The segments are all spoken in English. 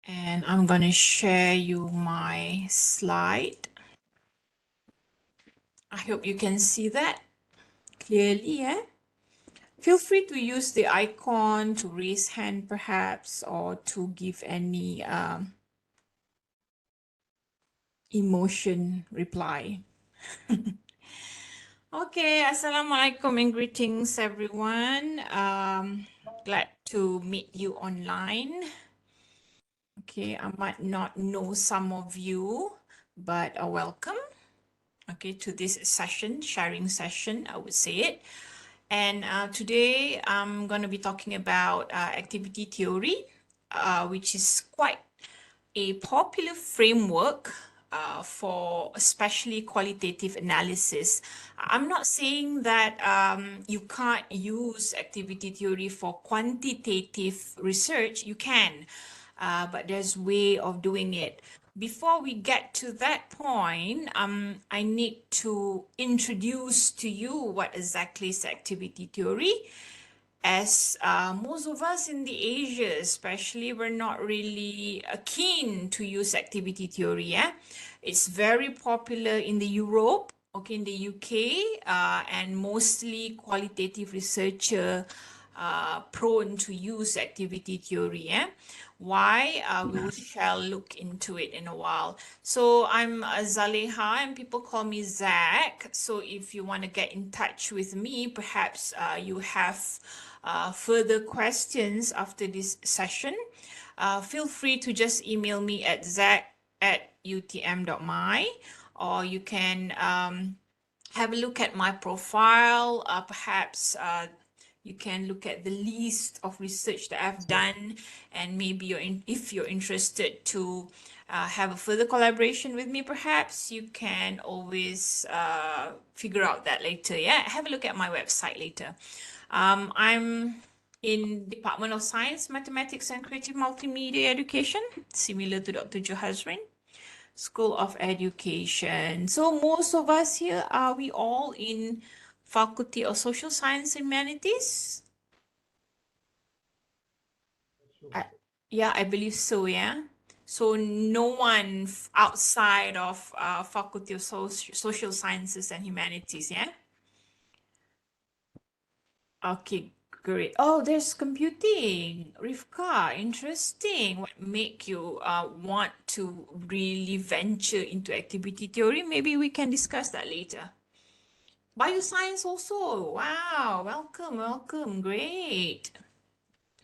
And I'm going to share you my slide. I hope you can see that clearly, yeah? Feel free to use the icon to raise hand perhaps, or to give any emotion reply. Okay, Assalamualaikum and greetings everyone. Glad to meet you online. Okay, I might not know some of you, but welcome. Okay, to this session, sharing session, I would say it. And today I'm going to be talking about activity theory, which is quite a popular framework for especially qualitative analysis. I'm not saying that you can't use activity theory for quantitative research. You can, but there's way of doing it. Before we get to that point, I need to introduce to you what exactly is activity theory, as most of us in the Asia, especially, we're not really keen to use activity theory. Yeah, it's very popular in the Europe, okay, in the UK, and mostly qualitative researcher prone to use activity theory. Yeah, why? We shall look into it in a while. So I'm Zaleha, and people call me Zach. So if you want to get in touch with me, perhaps you have further questions after this session, feel free to just email me at zack@utm.my, or you can have a look at my profile. Perhaps you can look at the list of research that I've done, and maybe if you're interested to have a further collaboration with me, perhaps you can always figure out that later. Yeah, have a look at my website later. I'm in Department of Science, Mathematics and Creative Multimedia Education, similar to Dr. Johazrin, School of Education. So most of us here, are we all in Faculty of Social Science and Humanities? I, yeah, I believe so, yeah. So no one outside of Faculty of Social Sciences and Humanities, yeah? Okay, great. Oh, there's computing. Rivka, interesting. What make you want to really venture into activity theory? Maybe we can discuss that later. Bioscience also. Wow, welcome, welcome. Great.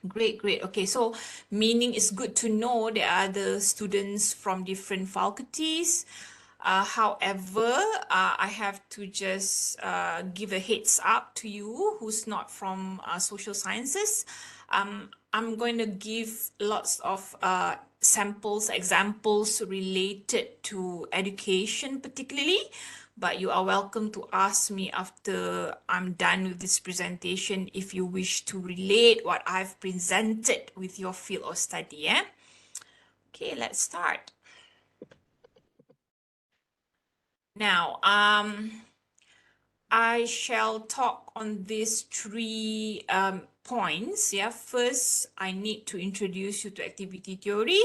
Great, great. Okay, so meaning it's good to know there are the students from different faculties. However, I have to just give a heads up to you who's not from social sciences. I'm going to give lots of samples, examples related to education, particularly, but you are welcome to ask me after I'm done with this presentation if you wish to relate what I've presented with your field of study. Yeah? Okay, let's start. Now, I shall talk on these three points. Yeah, first, I need to introduce you to activity theory.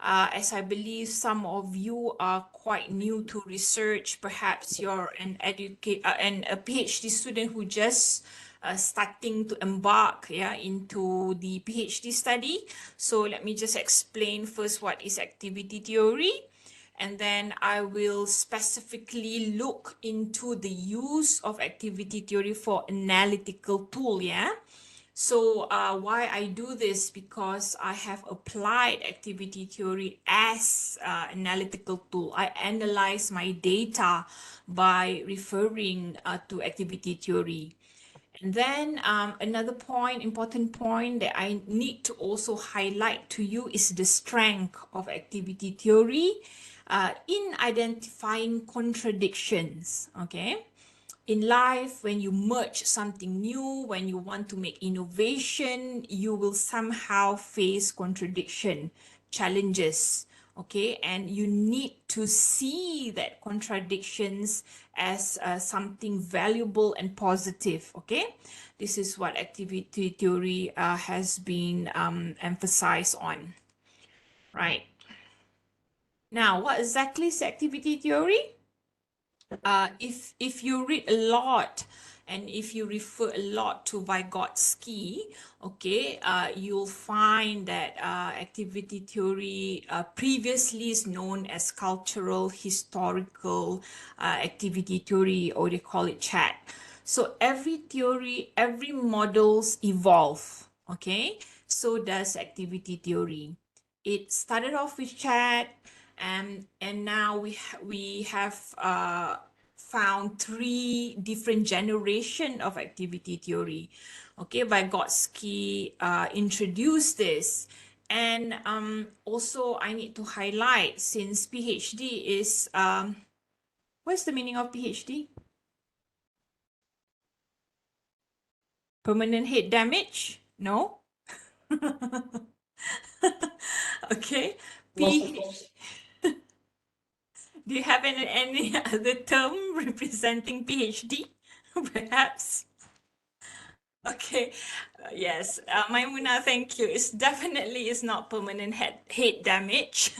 As I believe some of you are quite new to research, perhaps you're and a PhD student who just starting to embark, yeah, into the PhD study. So let me just explain first what is activity theory, and then I will specifically look into the use of activity theory for analytical tool. Yeah. So why I do this, because I have applied activity theory as analytical tool. I analyze my data by referring to activity theory. And then another point, important point that I need to also highlight to you is the strength of activity theory in identifying contradictions. Okay. In life, when you merge something new, when you want to make innovation, you will somehow face contradiction, challenges, okay? And you need to see that contradictions as something valuable and positive, okay? This is what activity theory has been emphasized on. Right. Now, what exactly is activity theory? If you read a lot and if you refer a lot to Vygotsky, okay, you'll find that activity theory previously is known as cultural historical activity theory, or they call it chat. So every theory, every models evolve, okay? So does activity theory. It started off with chat, and now we have found three different generation of activity theory. Okay, Vygotsky introduced this. And also I need to highlight, since PhD is, what's the meaning of PhD? Permanent head damage? No? Okay. PhD. Do you have any other term representing PhD? Perhaps? Okay, yes, Maimuna, thank you. It's definitely is not permanent head damage.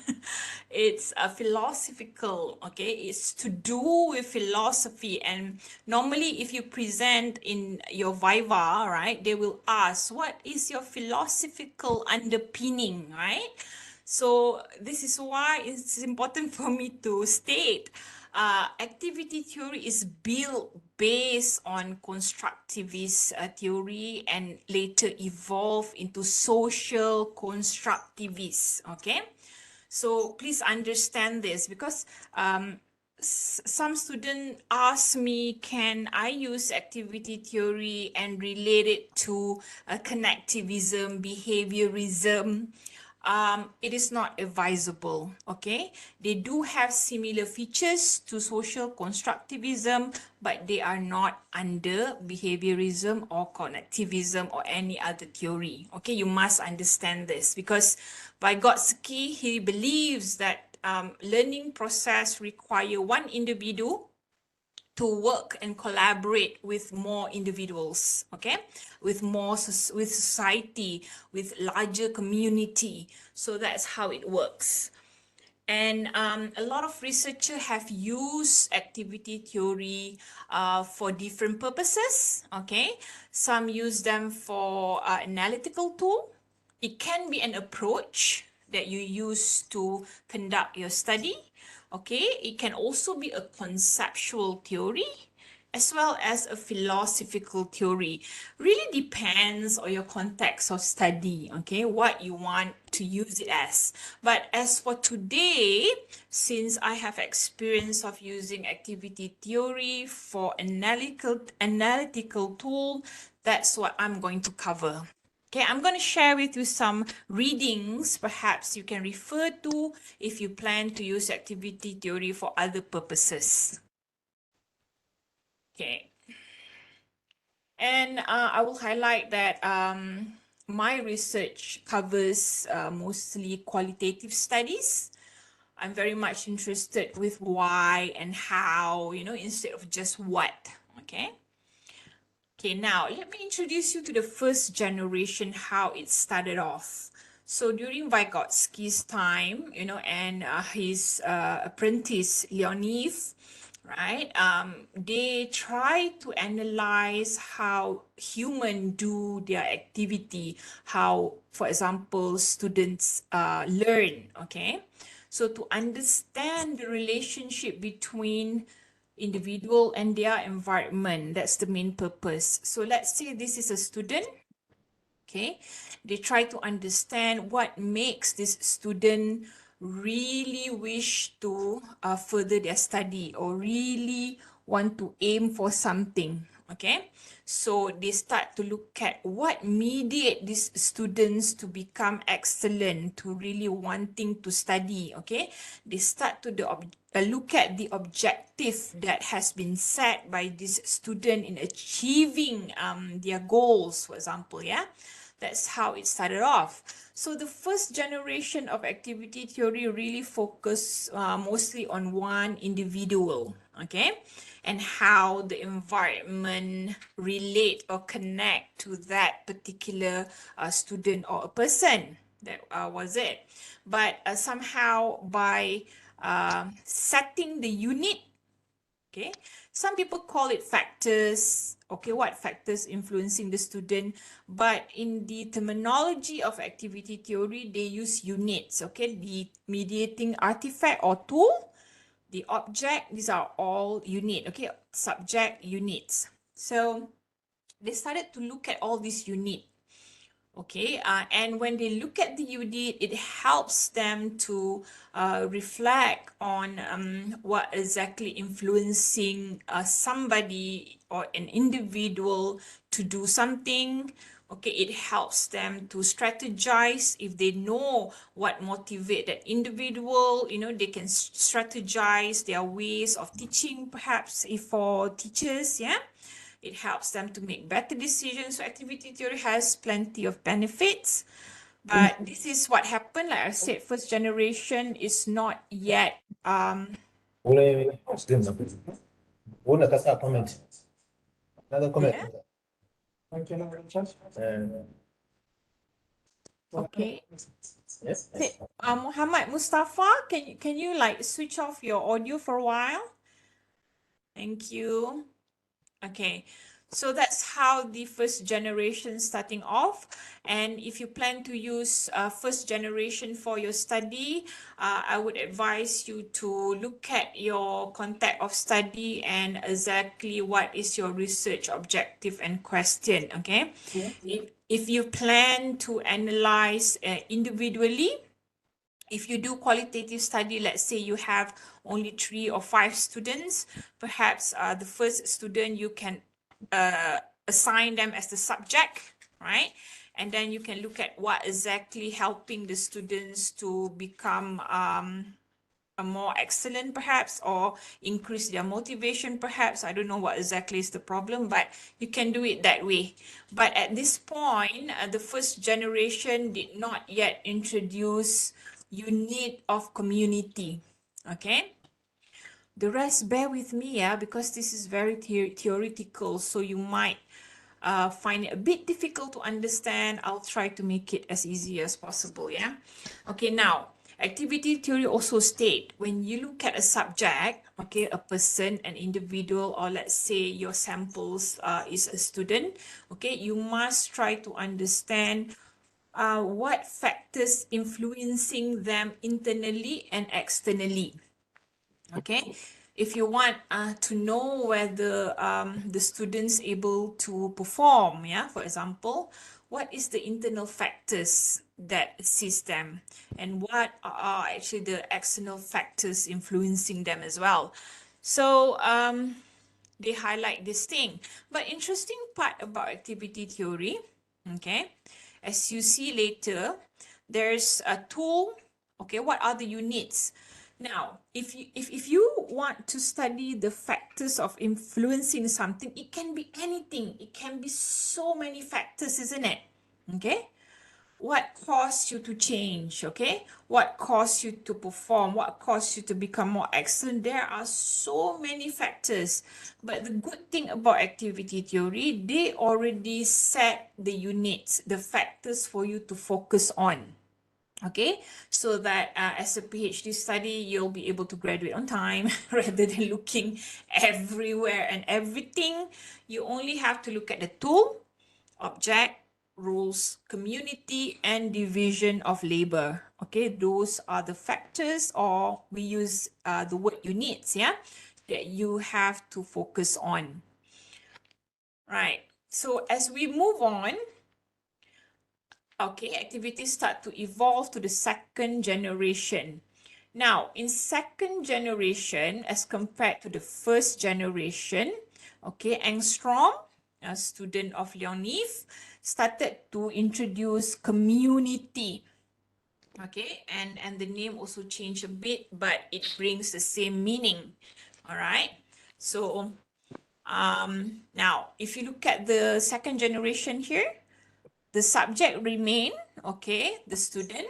It's a philosophical, okay? It's to do with philosophy. And normally, if you present in your Viva, right, they will ask, what is your philosophical underpinning, right? So this is why it's important for me to state activity theory is built based on constructivist theory and later evolved into social constructivists. Okay, so please understand this, because some student ask me, can I use activity theory and relate it to connectivism, behaviorism? It is not advisable, okay? They do have similar features to social constructivism, but they are not under behaviorism or connectivism or any other theory, okay? You must understand this, because Vygotsky, he believes that learning process require one individual to work and collaborate with more individuals, okay, with with society, with larger community. So that's how it works. And a lot of researchers have used activity theory for different purposes, okay. Some use them for analytical tool. It can be an approach that you use to conduct your study, okay. It can also be a conceptual theory as well as a philosophical theory. Really depends on your context of study, okay, what you want to use it as. But as for today, since I have experience of using activity theory for analytical tool, that's what I'm going to cover. Okay, I'm going to share with you some readings perhaps you can refer to if you plan to use activity theory for other purposes. Okay. And I will highlight that my research covers mostly qualitative studies. I'm very much interested with why and how, you know, instead of just what. Okay. Okay, now let me introduce you to the first generation, how it started off. So during Vygotsky's time, you know, and his apprentice Leonid, right? They try to analyze how humans do their activity, how, for example, students learn, okay? So to understand the relationship between individual and their environment, that's the main purpose. So let's say this is a student, okay, they try to understand what makes this student really wish to further their study or really want to aim for something, okay. So they start to look at what mediate these students to become excellent, to really wanting to study, okay. They start to look at the objective that has been set by this student in achieving their goals, for example, yeah. That's how it started off. So the first generation of activity theory really focused mostly on one individual, okay, and how the environment relate or connect to that particular student or a person. That was it. But somehow by setting the unit, okay, some people call it factors. Okay, what factors influencing the student? But in the terminology of activity theory, they use units. Okay, the mediating artifact or tool, the object, these are all unit. Okay, subject, units. So they started to look at all these units. Okay, and when they look at the unit, it helps them to reflect on what exactly influencing somebody or an individual to do something. Okay, it helps them to strategize. If they know what motivate that individual, you know, they can strategize their ways of teaching, perhaps if for teachers, yeah. It helps them to make better decisions. So activity theory has plenty of benefits. But this is what happened. Like I said, first generation is not yet Boleh Muslim lah. Boleh kasih comment. Another comment. yeah. Uh, Okay. yes. Muhammad Mustafa, can you like switch off your audio for a while? Thank you. Okay, so that's how the first generation starting off. And if you plan to use first generation for your study, I would advise you to look at your context of study and exactly what is your research objective and question, okay? If you plan to analyze individually, if you do qualitative study, let's say you have only 3 or 5 students, perhaps the first student you can assign them as the subject, right? And then you can look at what exactly helping the students to become a more excellent perhaps, or increase their motivation perhaps. I don't know what exactly is the problem, but you can do it that way. But at this point, the first generation did not yet introduce unit of community. Okay, the rest bear with me, yeah, because this is very theoretical, so you might find it a bit difficult to understand. I'll try to make it as easy as possible, yeah. Okay, now activity theory also state when you look at a subject, okay, a person, an individual, or let's say your samples is a student, okay, you must try to understand what factors influencing them internally and externally. Okay, if you want to know whether the students able to perform, yeah, for example, what is the internal factors that assist them, and what are actually the external factors influencing them as well. So they highlight this thing. But interesting part about activity theory, okay, as you see later, there's a tool. Okay, what are the units? Now, if you want to study the factors of influencing something, it can be anything. It can be so many factors, isn't it? Okay. What caused you to change? Okay. What caused you to perform? What caused you to become more excellent? There are so many factors. But the good thing about activity theory, they already set the units, the factors for you to focus on. Okay, so that as a PhD study, you'll be able to graduate on time rather than looking everywhere and everything. You only have to look at the tool, object, rules, community, and division of labor. Okay, those are the factors, or we use the word units, yeah, that you have to focus on. Right, so as we move on, okay, activities start to evolve to the second generation. Now, in second generation, as compared to the first generation, okay, Engstrom, a student of Leonif, started to introduce community. Okay, and the name also changed a bit, but it brings the same meaning. All right, so now if you look at the second generation here, the subject remain, okay, the student.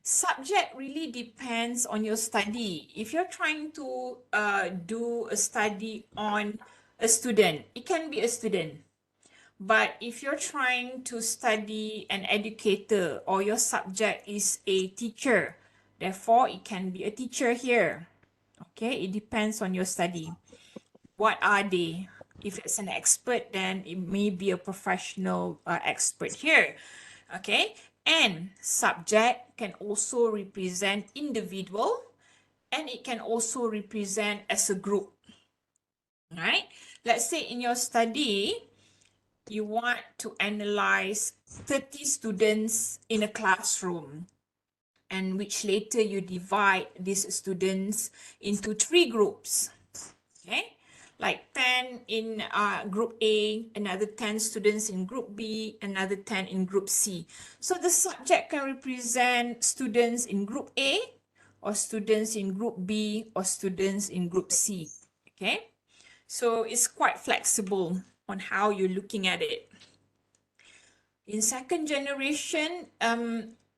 Subject really depends on your study. If you're trying to do a study on a student, it can be a student. But if you're trying to study an educator or your subject is a teacher, therefore it can be a teacher here. Okay, it depends on your study. What are they? If it's an expert, then it may be a professional expert here. Okay, and subject can also represent individual and it can also represent as a group. Right? Let's say in your study, you want to analyze 30 students in a classroom, and which later you divide these students into 3 groups. Okay, like 10 in group A, another 10 students in group B, another 10 in group C. So the subject can represent students in group A, or students in group B, or students in group C. Okay, so it's quite flexible on how you're looking at it. In second generation,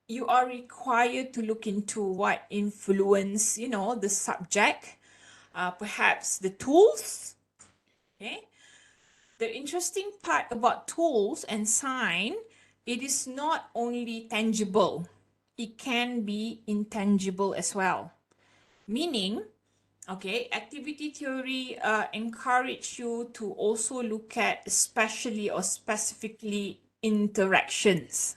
you are required to look into what influence, the subject, perhaps the tools. Okay. The interesting part about tools and sign, it is not only tangible, it can be intangible as well. Meaning, okay, activity theory encourage you to also look at especially or specifically interactions.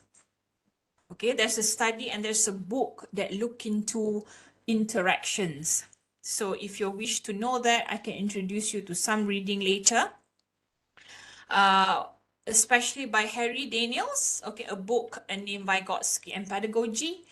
Okay, there's a study and there's a book that look into interactions. So if you wish to know that, I can introduce you to some reading later. Especially by Harry Daniels, okay, a book named Vygotsky and Pedagogy.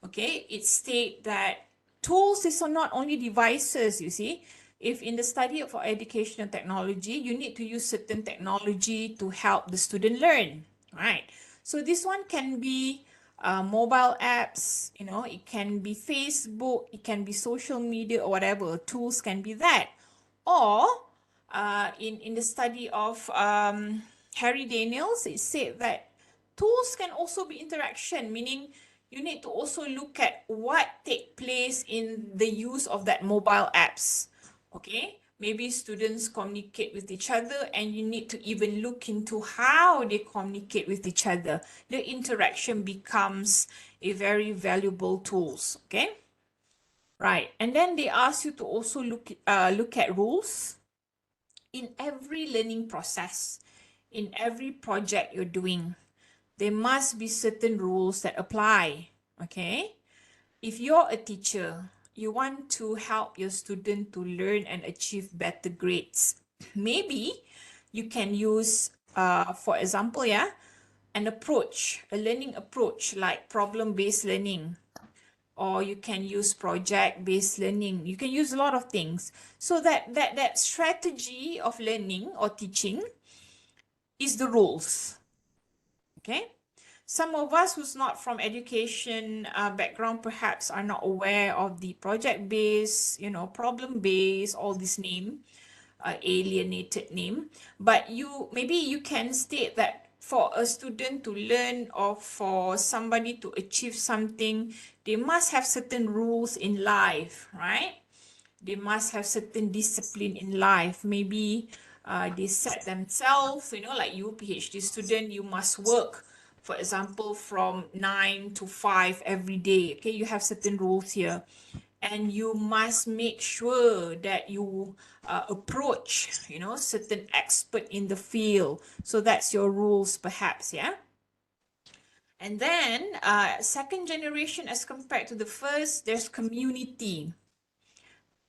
Okay, it states that tools is not only devices, you see. If in the study of educational technology, you need to use certain technology to help the student learn, right? So this one can be mobile apps, it can be Facebook, it can be social media or whatever. Tools can be that. Or in the study of Harry Daniels, it said that tools can also be interaction, meaning you need to also look at what take place in the use of that mobile apps. Okay, maybe students communicate with each other and you need to even look into how they communicate with each other. The interaction becomes a very valuable tools. Okay, right. And then they ask you to also look at rules in every learning process, in every project you're doing. There must be certain rules that apply. Okay, if you're a teacher, you want to help your student to learn and achieve better grades. Maybe you can use, for example, an approach, a learning approach like problem-based learning, or you can use project-based learning. You can use a lot of things. So that strategy of learning or teaching is the rules. Okay. Some of us who's not from education background perhaps are not aware of the project-based, problem-based, all this name, alienated name. But maybe you can state that for a student to learn or for somebody to achieve something, they must have certain rules in life, right? They must have certain discipline in life. Maybe they set themselves, like you, PhD student, you must work, for example, from 9 to 5 every day. Okay, you have certain rules here. And you must make sure that you approach, certain expert in the field. So that's your rules, perhaps, yeah? And then second generation as compared to the first, there's community.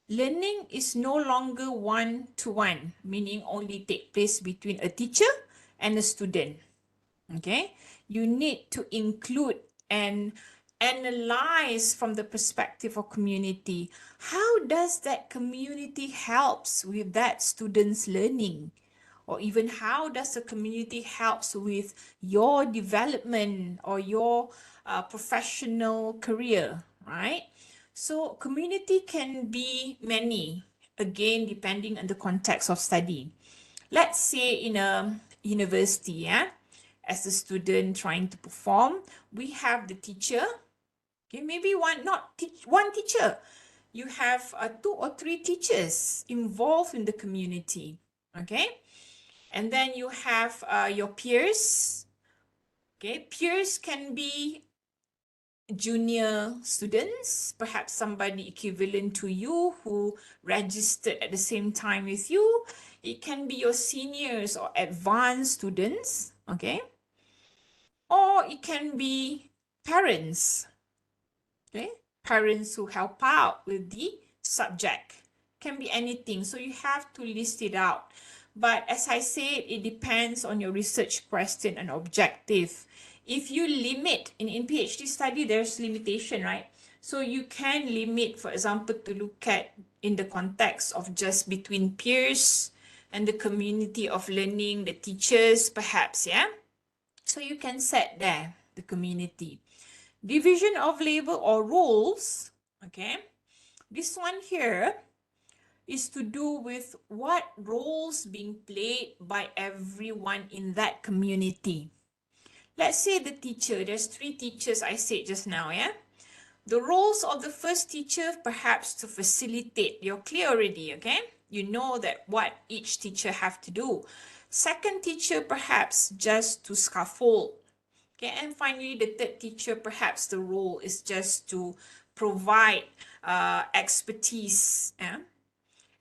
Learning is no longer one-to-one, meaning only take place between a teacher and a student. Okay, you need to include and analyze from the perspective of community. How does that community helps with that student's learning? Or even how does the community helps with your development or your professional career, right? So community can be many, again, depending on the context of study. Let's say in a university, as a student trying to perform, we have the teacher. Okay, maybe one teacher. You have 2 or 3 teachers involved in the community. Okay, And then you have your peers. Okay, peers can be junior students, perhaps somebody equivalent to you who registered at the same time with you. It can be your seniors or advanced students, okay? Or it can be parents, okay? Parents who help out with the subject. Can be anything, so you have to list it out. But as I said, it depends on your research question and objective. If you limit, in PhD study, there's limitation, right? So you can limit, for example, to look at in the context of just between peers and the community of learning, the teachers, perhaps, yeah? So you can set there, the community. Division of labor or roles, okay? This one here is to do with what roles being played by everyone in that community. Let's say the teacher, there's 3 teachers I said just now, yeah? The roles of the first teacher, perhaps to facilitate, you're clear already, okay? You know that what each teacher have to do. Second teacher, perhaps just to scaffold. Okay, and finally, the third teacher, perhaps the role is just to provide expertise,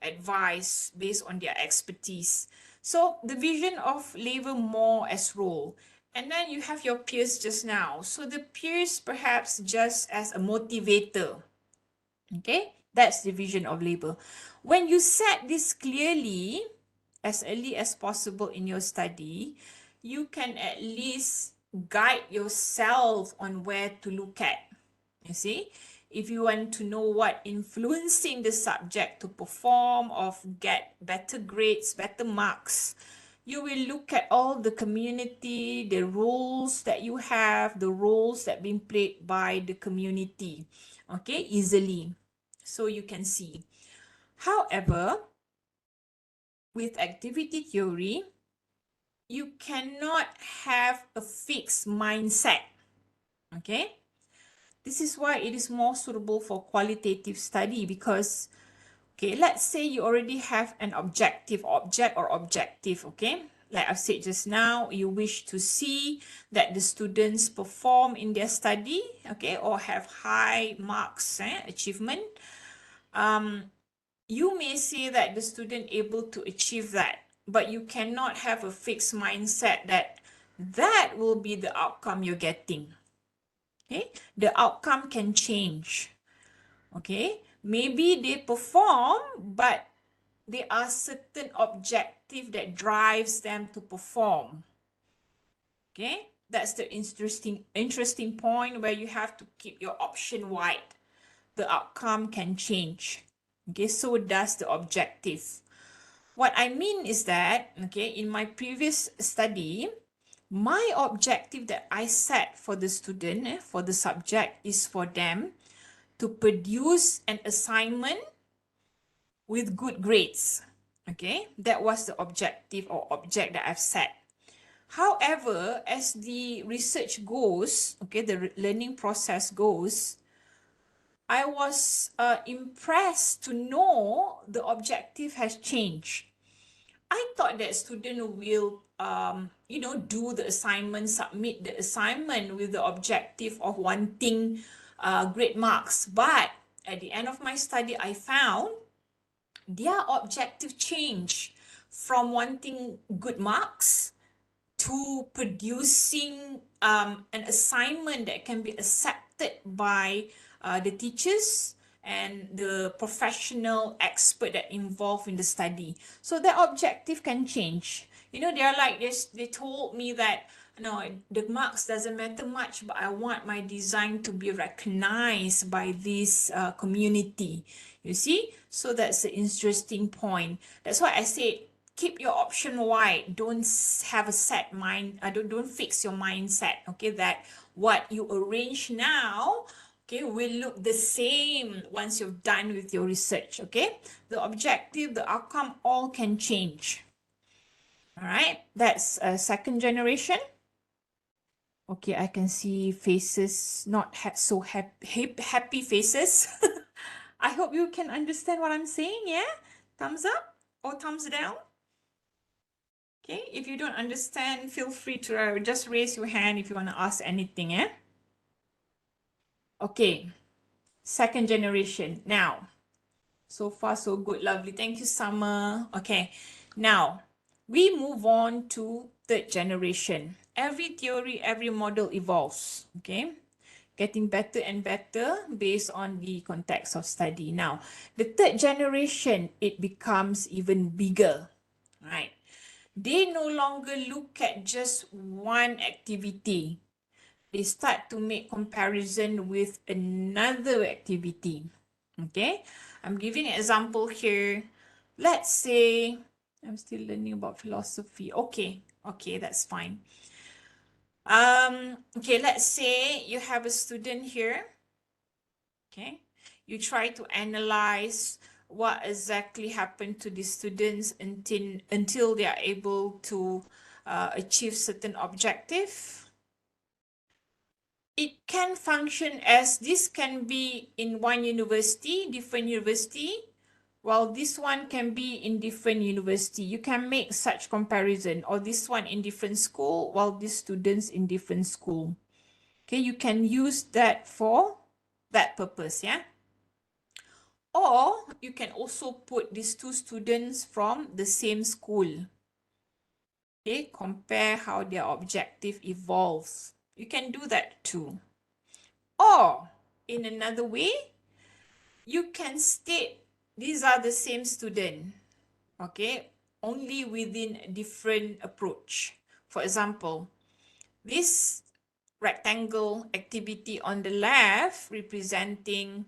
advice based on their expertise. So the vision of labor more as role. And then you have your peers just now. So the peers perhaps just as a motivator. Okay, that's the vision of labor. When you set this clearly, as early as possible in your study, you can at least guide yourself on where to look at. You see, if you want to know what influencing the subject to perform or get better grades, better marks, you will look at all the community, the roles that you have, the roles that being played by the community, okay, easily. So you can see. However, with activity theory, you cannot have a fixed mindset, okay? This is why it is more suitable for qualitative study because, okay, let's say you already have an objective, objective, okay? Like I've said just now, you wish to see that the students perform in their study, okay, or have high marks, achievement. You may say that the student able to achieve that, but you cannot have a fixed mindset that that will be the outcome you're getting. Okay, the outcome can change. Okay, maybe they perform, but there are certain objective that drives them to perform. Okay, that's the interesting point where you have to keep your option wide. The outcome can change. Okay, so does the objective. What I mean is that, okay, in my previous study, my objective that I set for the student, for the subject, is for them to produce an assignment with good grades. Okay, that was the objective or object that I've set. However, as the research goes, okay, the learning process goes, I was impressed to know the objective has changed. I thought that student will, do the assignment, submit the assignment with the objective of wanting great marks. But at the end of my study, I found their objective changed from wanting good marks to producing an assignment that can be accepted by the teachers and the professional expert that involved in the study. So the objective can change. You know, they're like this, they told me that no, the marks doesn't matter much, but I want my design to be recognized by this community. You see? So that's the interesting point. That's why I said keep your option wide. Don't have a set mind. Don't fix your mindset. Okay, that what you arrange now, okay, will look the same once you're done with your research. Okay, the objective, the outcome, all can change. All right, that's a second generation. Okay, I can see faces, not so happy faces. I hope you can understand what I'm saying. Yeah, thumbs up or thumbs down. Okay, if you don't understand, feel free to just raise your hand if you want to ask anything, eh? Okay, second generation. Now, so far so good, lovely. Thank you, Summer. Okay, now we move on to third generation. Every theory, every model evolves, okay? Getting better and better based on the context of study. Now, the third generation, it becomes even bigger, right? They no longer look at just one activity. They start to make comparison with another activity. Okay, I'm giving an example here. Let's say I'm still learning about philosophy. Okay, that's fine. Okay, let's say you have a student here. Okay, you try to analyze what exactly happened to the students until they are able to achieve certain objective. It can function as this can be in one university, different university, while this one can be in different university. You can make such comparison, or this one in different school, while these students in different school. Okay, you can use that for that purpose, yeah? Or you can also put these two students from the same school. Okay, compare how their objective evolves. You can do that too. Or in another way, you can state these are the same student, okay, only within a different approach. For example, this rectangle activity on the left representing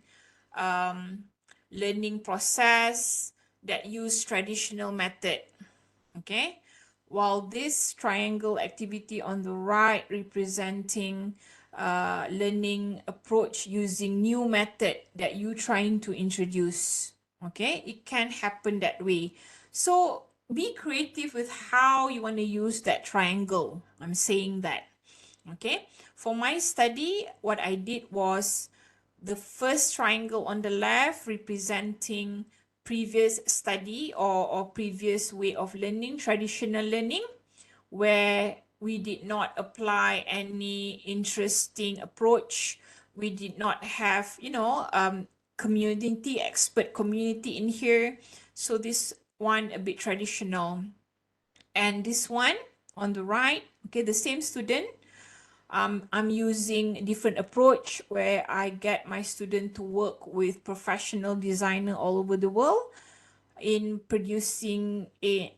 learning process that use traditional method, okay, while this triangle activity on the right representing learning approach using new method that you trying to introduce. Okay, it can happen that way. So be creative with how you want to use that triangle. I'm saying that. Okay, for my study, what I did was the first triangle on the left representing previous study or previous way of learning, traditional learning, where we did not apply any interesting approach. We did not have, community, expert community in here. So this one a bit traditional. And this one on the right, okay, the same student, I'm using different approach where I get my student to work with professional designer all over the world in producing a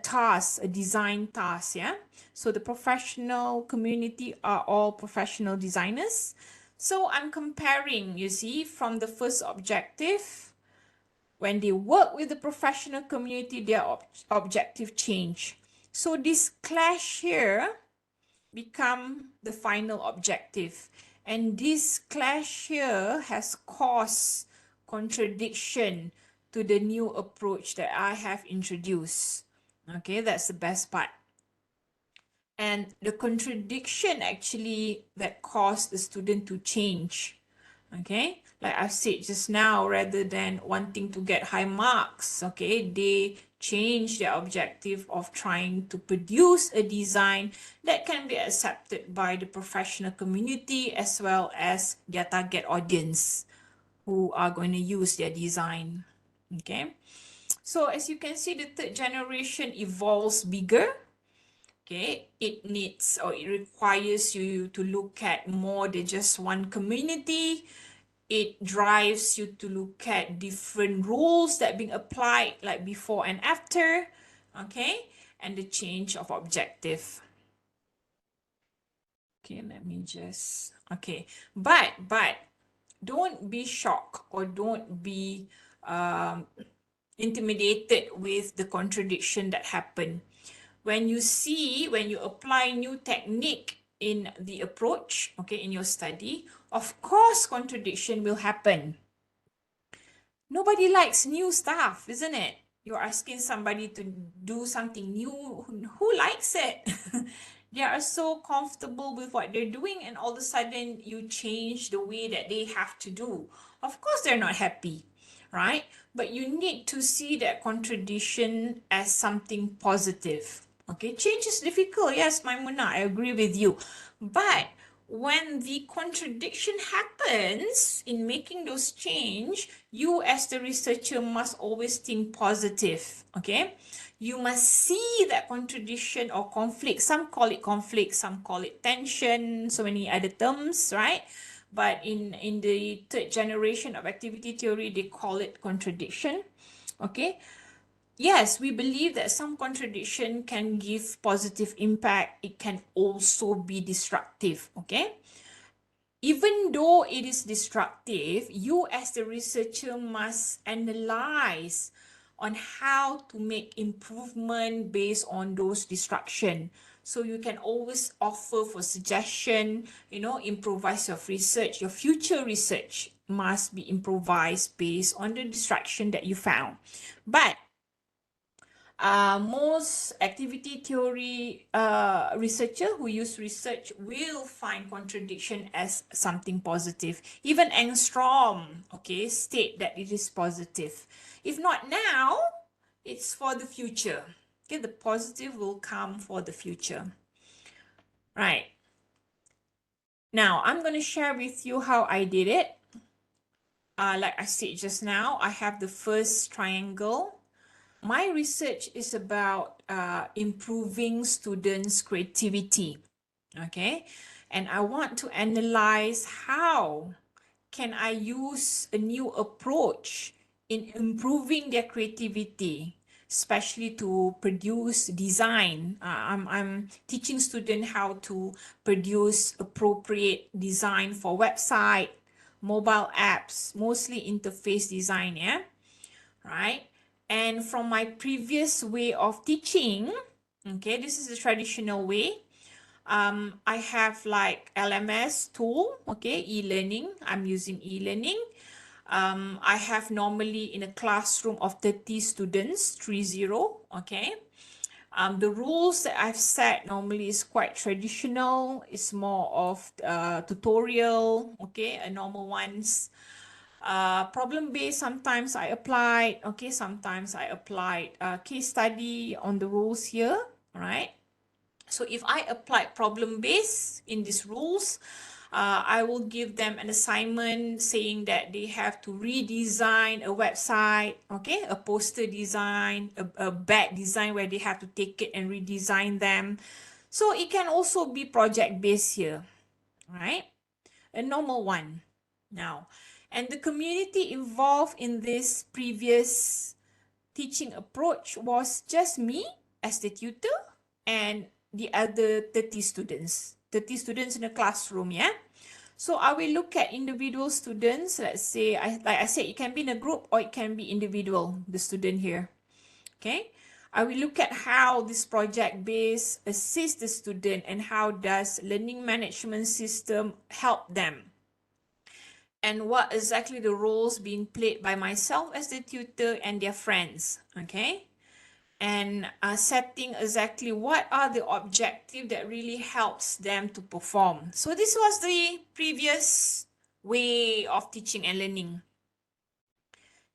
task, a design task, yeah. So the professional community are all professional designers. So I'm comparing, you see, from the first objective, when they work with the professional community, their objective change. So this clash here become the final objective. And this clash here has caused contradiction to the new approach that I have introduced. Okay, that's the best part. And the contradiction actually that caused the student to change. Okay, like I said just now, rather than wanting to get high marks, okay, they change their objective of trying to produce a design that can be accepted by the professional community as well as their target audience who are going to use their design. Okay, so as you can see, the third generation evolves bigger. Okay, it needs or it requires you to look at more than just one community. It drives you to look at different rules that being applied like before and after, okay, and the change of objective. Okay, let me just, okay, but don't be shocked or don't be intimidated with the contradiction that happened. When you apply new technique in the approach, okay, in your study, of course contradiction will happen. Nobody likes new stuff, isn't it? You're asking somebody to do something new. Who likes it? They are so comfortable with what they're doing, and all of a sudden you change the way that they have to do. Of course, they're not happy, right? But you need to see that contradiction as something positive. Okay, change is difficult. Yes, Maimuna, I agree with you. But when the contradiction happens in making those change, you as the researcher must always think positive. Okay, you must see that contradiction or conflict. Some call it conflict, some call it tension, so many other terms, right? But in the third generation of activity theory, they call it contradiction. Okay, yes, we believe that some contradiction can give positive impact. It can also be destructive. Okay. Even though it is destructive, you as the researcher must analyze on how to make improvement based on those destruction. So you can always offer for suggestion, improvise your research. Your future research must be improvised based on the distraction that you found. But most activity theory researcher who use research will find contradiction as something positive. Even Engstrom, okay, state that it is positive. If not now, it's for the future. Okay, the positive will come for the future. Right. Now, I'm going to share with you how I did it. Like I said just now, I have the first triangle. My research is about improving students' creativity, okay? And I want to analyze how can I use a new approach in improving their creativity, especially to produce design. I'm teaching students how to produce appropriate design for website, mobile apps, mostly interface design, yeah? Right? And from my previous way of teaching, okay, this is the traditional way. I have like LMS tool, okay, e-learning. I'm using e-learning. I have normally in a classroom of 30 students, 30, okay. The rules that I've set normally is quite traditional. It's more of tutorial, okay, a normal ones. Problem based, sometimes I applied, okay, sometimes I applied case study on the rules here, right? So if I applied problem based in these rules, I will give them an assignment saying that they have to redesign a website, okay, a poster design, a bad design where they have to take it and redesign them. So it can also be project based here, right? A normal one now. And the community involved in this previous teaching approach was just me as the tutor and the other 30 students. 30 students in a classroom, yeah? So I will look at individual students. Let's say, like I said, it can be in a group or it can be individual, the student here. Okay? I will look at how this project base assists the student and how does learning management system help them, and what exactly the roles being played by myself as the tutor and their friends, okay? And setting exactly what are the objectives that really helps them to perform. So this was the previous way of teaching and learning.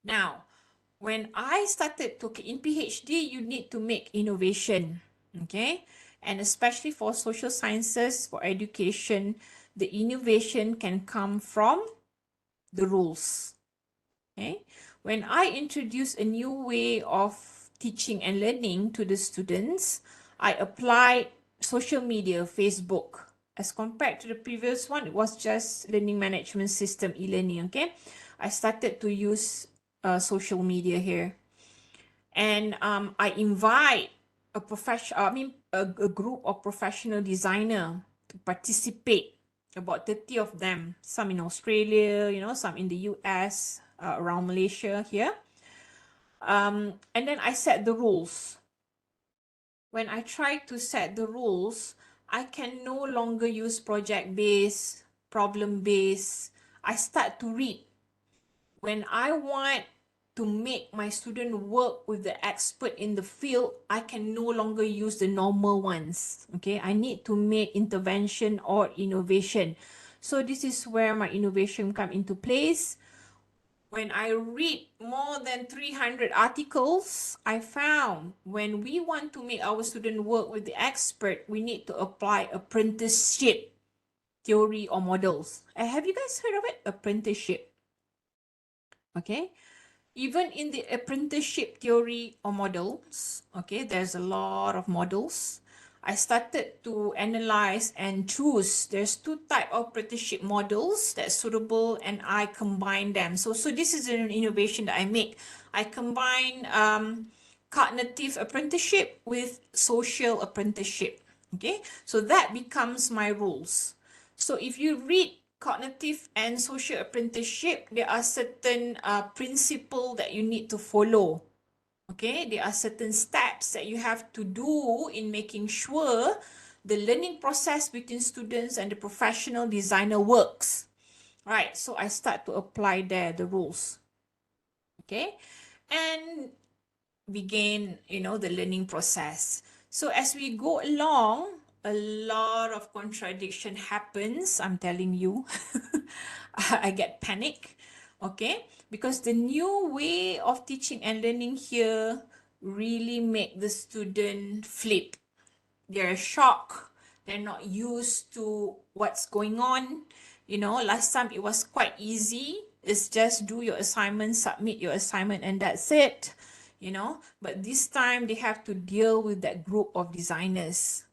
Now, when I started to, in PhD, you need to make innovation, okay? And especially for social sciences, for education, the innovation can come from the rules. Okay, when I introduce a new way of teaching and learning to the students, I applied social media, Facebook. As compared to the previous one, it was just learning management system, e-learning. Okay, I started to use social media here, and I invite a a group of professional designer to participate. About 30 of them, some in Australia, some in the US, around Malaysia here. And then I set the rules. When I try to set the rules, I can no longer use project-based, problem-based. I start to read. When I want to make my student work with the expert in the field, I can no longer use the normal ones. Okay, I need to make intervention or innovation. So this is where my innovation come into place. when I read more than 300 articles, I found when we want to make our student work with the expert, we need to apply apprenticeship theory or models. Have you guys heard of it? Apprenticeship. Okay. Even in the apprenticeship theory or models, okay, there's a lot of models. I started to analyze and choose. There's two type of apprenticeship models that's suitable, and I combine them. So this is an innovation that I make. I combine cognitive apprenticeship with social apprenticeship. Okay, so that becomes my rules. So if you read cognitive and social apprenticeship, there are certain principles that you need to follow. Okay, there are certain steps that you have to do in making sure the learning process between students and the professional designer works. Right, so I start to apply there the rules. Okay, and begin, the learning process. So as we go along, a lot of contradiction happens, I'm telling you. I get panic, okay? Because the new way of teaching and learning here really make the student flip. They're shocked. They're not used to what's going on. Last time it was quite easy. It's just do your assignment, submit your assignment, and that's it. But this time they have to deal with that group of designers.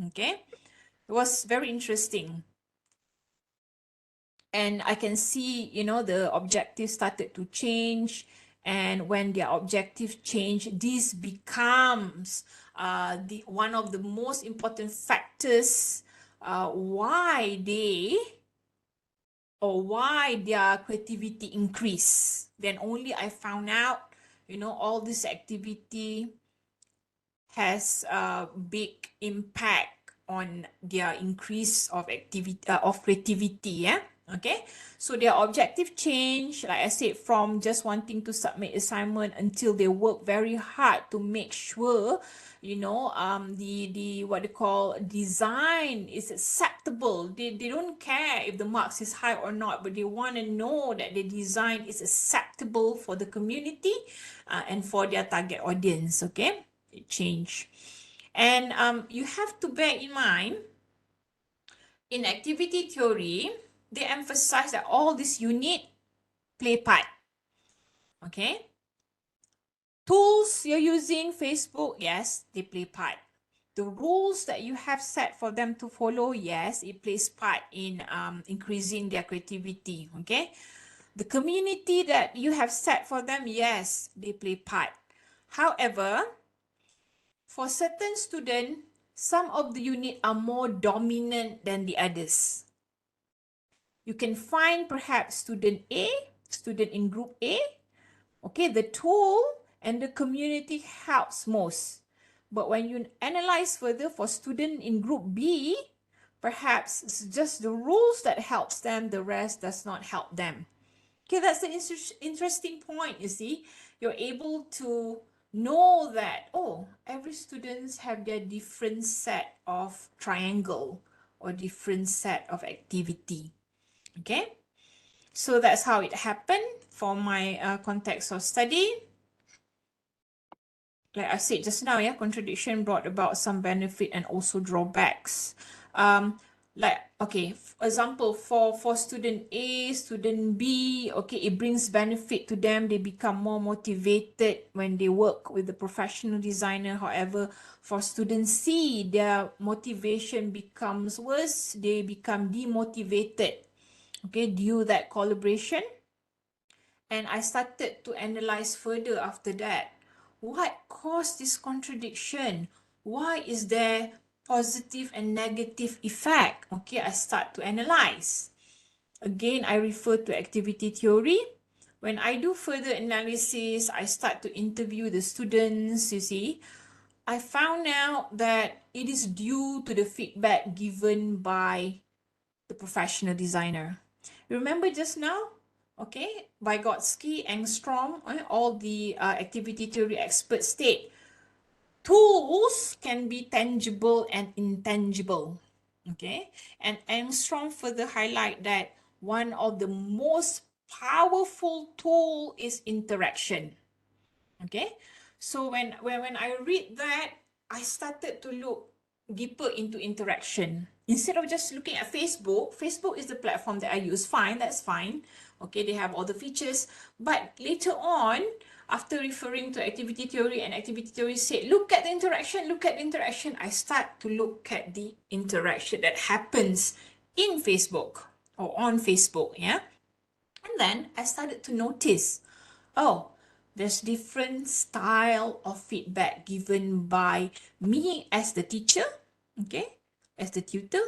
Okay. It was very interesting. And I can see, the objective started to change. And when their objective change, this becomes the one of the most important factors why their creativity increase. Then only I found out, all this activity has a big impact on their increase of activity of creativity. Yeah. Okay, so their objective change, like I said, from just wanting to submit assignment until they work very hard to make sure, the what they call design is acceptable. They don't care if the marks is high or not, but they want to know that the design is acceptable for the community and for their target audience. Okay, it change. And you have to bear in mind, in activity theory, they emphasize that all these unit play part. Okay. Tools you're using, Facebook, yes, they play part. The rules that you have set for them to follow, yes, it plays part in increasing their creativity. Okay. The community that you have set for them, yes, they play part. However, for certain students, some of the unit are more dominant than the others. You can find perhaps student A, student in group A. Okay, the tool and the community helps most. But when you analyze further for student in group B, perhaps it's just the rules that helps them, the rest does not help them. Okay, that's an interesting point, you see. You're able to know that, every students have their different set of triangle or different set of activity. Okay, so that's how it happened for my context of study. Like I said just now, contradiction brought about some benefit and also drawbacks. For example, for student A, student B, okay, it brings benefit to them. They become more motivated when they work with the professional designer. However, for student C, their motivation becomes worse. They become demotivated, okay, due that collaboration. And I started to analyze further after that. What caused this contradiction? Why is there positive and negative effect? Okay, I start to analyze. Again, I refer to activity theory. When I do further analysis, I start to interview the students, you see. I found out that it is due to the feedback given by the professional designer. Remember just now? Okay, Vygotsky, Engstrom, all the activity theory experts state tools can be tangible and intangible. Okay, and Engstrom further highlight that one of the most powerful tool is interaction. Okay, so when I read that, I started to look deeper into interaction. Instead of just looking at Facebook, Facebook is the platform that I use. Fine, that's fine. Okay, they have all the features. But later on, after referring to activity theory, and activity theory said, look at the interaction, look at the interaction, I start to look at the interaction that happens in Facebook or on Facebook. Yeah. And then I started to notice, oh, there's different style of feedback given by me as the teacher, okay, as the tutor,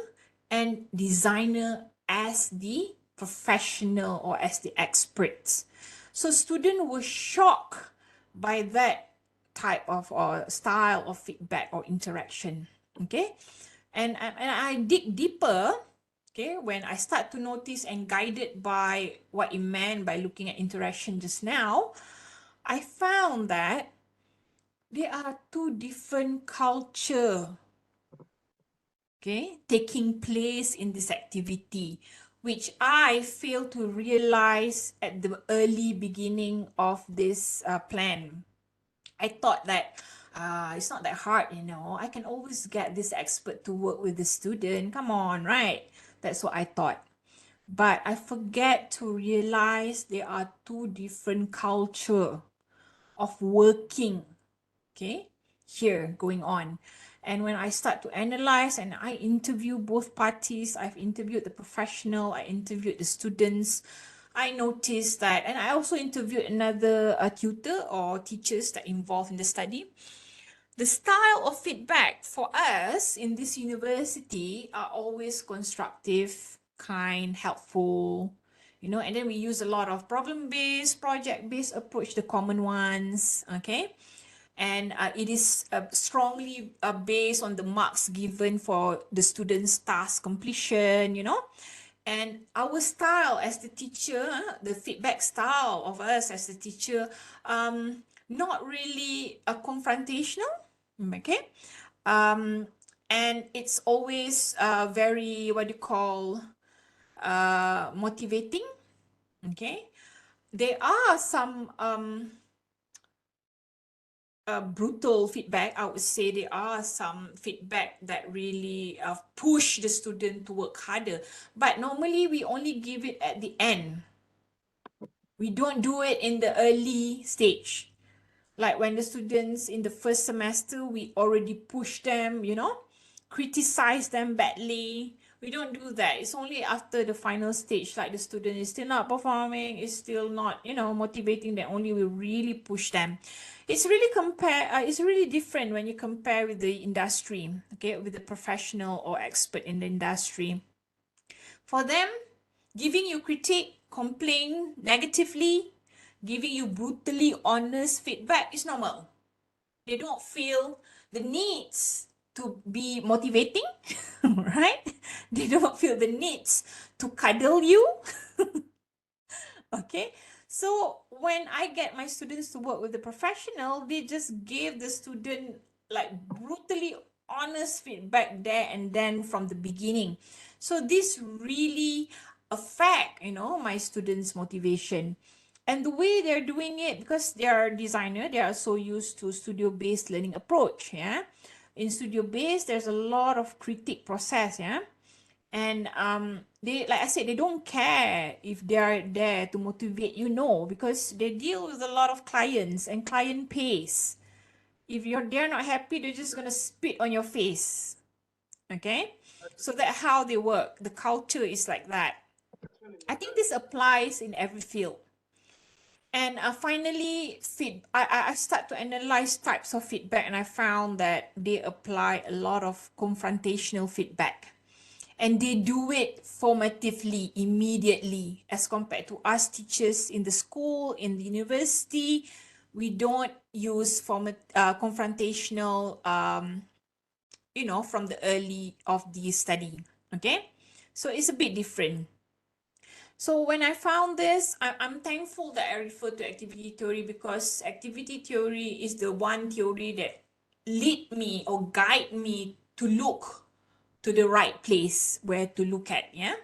and designer as the professional or as the experts. So students were shocked by that type of or style of feedback or interaction, okay, and I dig deeper. Okay, when I start to notice and guided by what it meant by looking at interaction just now, I found that there are two different culture, okay, taking place in this activity, which I failed to realize at the early beginning of this plan. I thought that it's not that hard, you know. I can always get this expert to work with the student. Come on, right? That's what I thought. But I forget to realize there are two different culture of working, okay, here going on. And when I start to analyze and I interview both parties, I've interviewed the professional, I interviewed the students, I noticed that, and I also interviewed another tutor or teachers that involved in the study. The style of feedback for us in this university are always constructive, kind, helpful, you know, and then we use a lot of problem-based, project-based approach, the common ones, okay? And it is strongly based on the marks given for the students' task completion, you know. And our style as the teacher, the feedback style of us as the teacher, not really a confrontational, okay? Um, and it's always very, what do you call, motivating, okay? There are some brutal feedback. I would say there are some feedback that really push the student to work harder. But normally we only give it at the end. We don't do it in the early stage. Like when the students in the first semester, we already push them, you know, criticize them badly. We don't do that. It's only after the final stage, like the student is still not performing, is still not, you know, motivating, that only we really push them. It's really it's really different when you compare with the industry, okay, with the professional or expert in the industry. For them, giving you critique, complain negatively, giving you brutally honest feedback is normal. They don't feel the needs to be motivating, right? They don't feel the needs to cuddle you. Okay, so when I get my students to work with the professional, they just give the student like brutally honest feedback there and then from the beginning. So this really affect, you know, my students' motivation. And the way they're doing it, because they are designer, they are so used to studio-based learning approach. Yeah, in studio-based, there's a lot of critique process. Yeah, and they, like I said, they don't care if they're there to motivate you, no, because they deal with a lot of clients and client pays. If they're not happy, they're just gonna spit on your face. Okay, so that's how they work. The culture is like that. I think this applies in every field. And finally, I start to analyze types of feedback, and I found that they apply a lot of confrontational feedback. And they do it formatively, immediately, as compared to us teachers in the school, in the university. We don't use confrontational, you know, from the early of the study. Okay, so it's a bit different. So when I found this, I'm thankful that I refer to activity theory, because activity theory is the one theory that lead me or guide me to look to the right place where to look at. Yeah.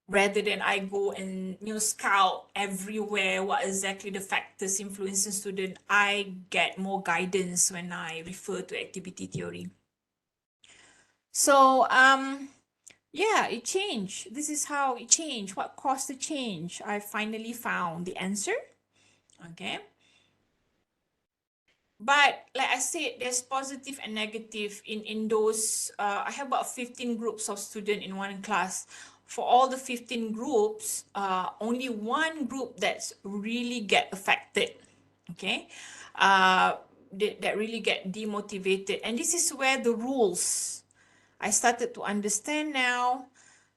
rather than I go and scout everywhere what exactly the factors influencing student. I get more guidance when I refer to activity theory. So yeah, it changed. This is how it changed. What caused the change? I finally found the answer. Okay. But like I said, there's positive and negative in those. I have about 15 groups of students in one class. For all the 15 groups, only one group that's really get affected. Okay. That really get demotivated. And this is where the rules, I started to understand now.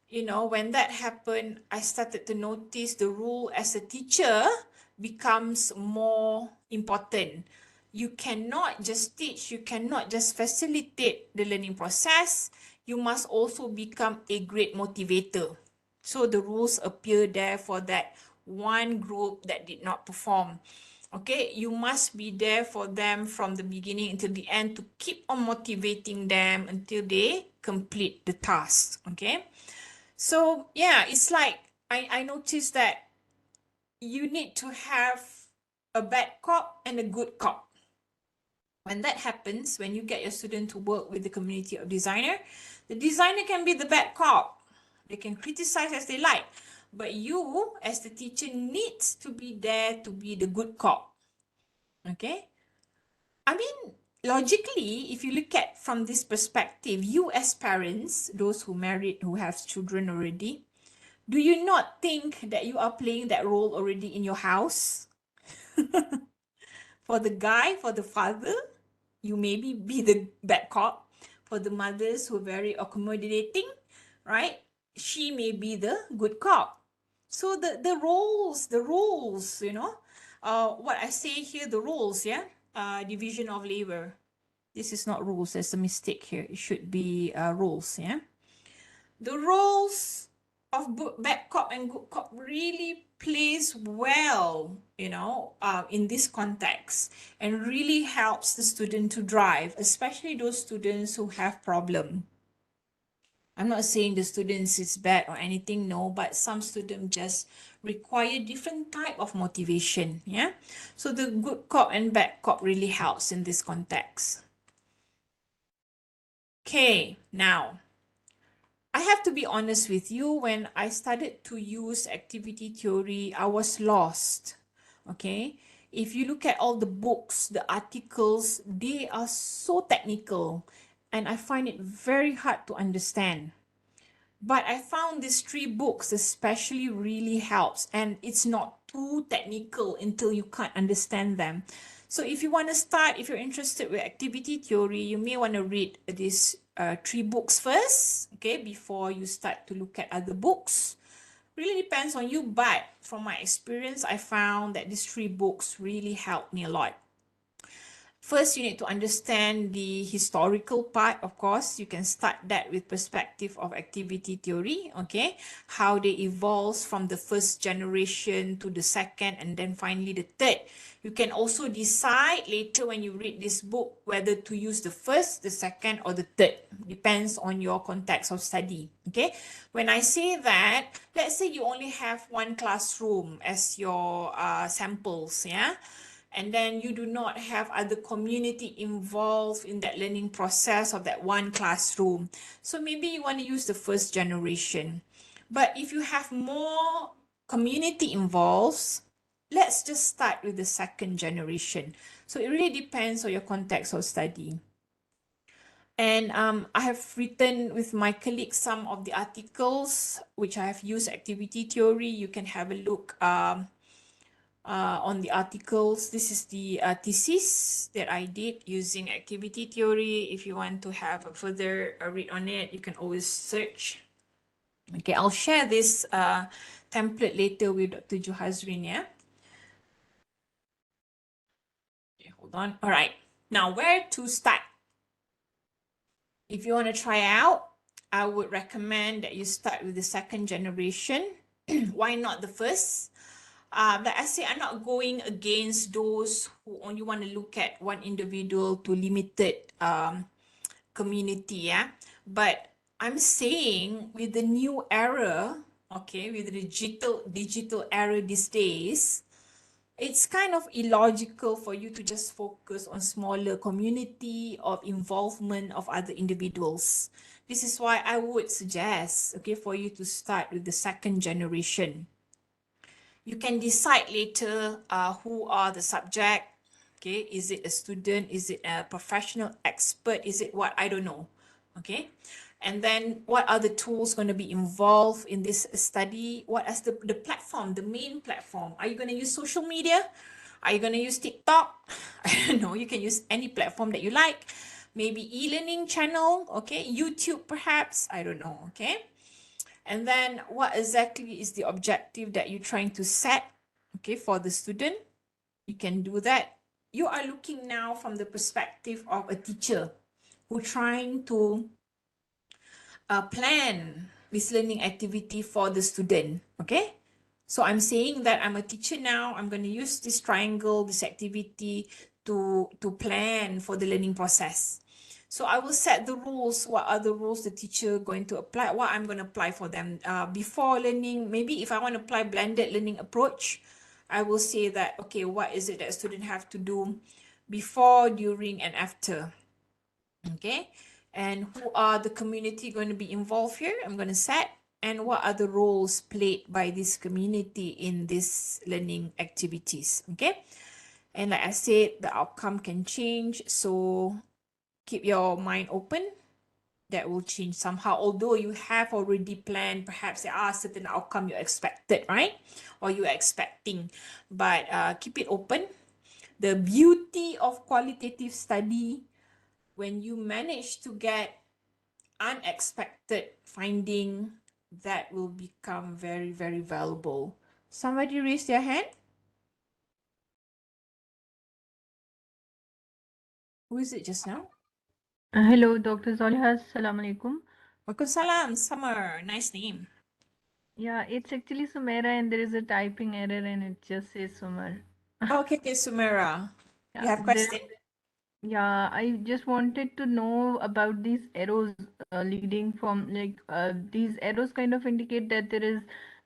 When that happened, I started to notice the role as a teacher becomes more important. You cannot just teach, you cannot just facilitate the learning process. You must also become a great motivator. So the rules appear there for that one group that did not perform. Okay, you must be there for them from the beginning until the end to keep on motivating them until they complete the task. Okay. So yeah, it's like I noticed that you need to have a bad cop and a good cop. When that happens, when you get your student to work with the community of designer, the designer can be the bad cop. They can criticize as they like. But you, as the teacher, needs to be there to be the good cop. Okay? I mean, logically, if you look at from this perspective, you as parents, those who married, who have children already, do you not think that you are playing that role already in your house? For the guy, for the father, you maybe be the bad cop. For the mothers who are very accommodating, right? She may be the good cop. So the rules, what I say here, the rules, yeah? Division of labor. This is not rules, there's a mistake here. It should be rules, yeah? The roles of bad cop and good cop really plays well, in this context, and really helps the student to drive, especially those students who have problem. I'm not saying the students is bad or anything, no, but some students just require different type of motivation, yeah? So the good cop and bad cop really helps in this context. Okay, now, I have to be honest with you, when I started to use activity theory, I was lost. Okay. If you look at all the books, the articles, they are so technical and I find it very hard to understand. But I found these 3 books especially really helps, and it's not too technical until you can't understand them. So if you want to start, if you're interested with activity theory, you may want to read these 3 books first, okay, before you start to look at other books. Really depends on you, but from my experience, I found that these 3 books really helped me a lot. First, you need to understand the historical part. Of course, you can start that with perspective of activity theory, okay? How they evolve from the first generation to the second and then finally the third. You can also decide later when you read this book whether to use the first, the second, or the third. Depends on your context of study, okay? When I say that, let's say you only have one classroom as your samples, yeah? And then you do not have other community involved in that learning process of that one classroom. So maybe you want to use the first generation. But if you have more community involved, let's just start with the second generation. So it really depends on your context of study. And I have written with my colleagues some of the articles which I have used activity theory. You can have a look on the articles. This is the thesis that I did using activity theory. If you want to have a further read on it, you can always search. Okay, I'll share this template later with Dr. Johazrin, yeah? Okay, hold on. All right. Now, where to start? If you want to try out, I would recommend that you start with the second generation. Why not the first? Like I say, I'm not going against those who only want to look at one individual to limited community, yeah. But I'm saying with the new era okay, with the digital era these days, it's kind of illogical for you to just focus on smaller community of involvement of other individuals. This is why I would suggest, okay, for you to start with the second generation. You can decide later who are the subject. Okay, is it a student? Is it a professional expert? Is it what? I don't know. Okay, and then what are the tools going to be involved in this study? What is the platform, the main platform? Are you going to use social media? Are you going to use TikTok? I don't know. You can use any platform that you like. Maybe e-learning channel. Okay, YouTube perhaps. I don't know. Okay. And then what exactly is the objective that you're trying to set, okay, for the student? You can do that. You are looking now from the perspective of a teacher who trying to plan this learning activity for the student, okay? So I'm saying that I'm a teacher now. I'm going to use this triangle, this activity to plan for the learning process. So I will set the rules. What are the rules the teacher going to apply? What I'm going to apply for them before learning. Maybe if I want to apply blended learning approach, I will say that, okay, what is it that student have to do before, during, and after? Okay, and who are the community going to be involved here? I'm going to set, and what are the roles played by this community in these learning activities? Okay, and like I said, the outcome can change, so keep your mind open. That will change somehow, although you have already planned. Perhaps there are certain outcome you expected, right, or you are expecting, but keep it open. The beauty of qualitative study, when you manage to get unexpected finding, that will become very, very valuable. Somebody raise their hand. Who is it just now? Hello, Dr. Zaleha. Assalamu alaikum. Waalaikumsalam, Summer. Nice name. Yeah, it's actually Sumera and there is a typing error and it just says Sumar. Okay, okay, Sumera. You Yeah, have question? yeah, I just wanted to know about these arrows leading from these arrows kind of indicate that there is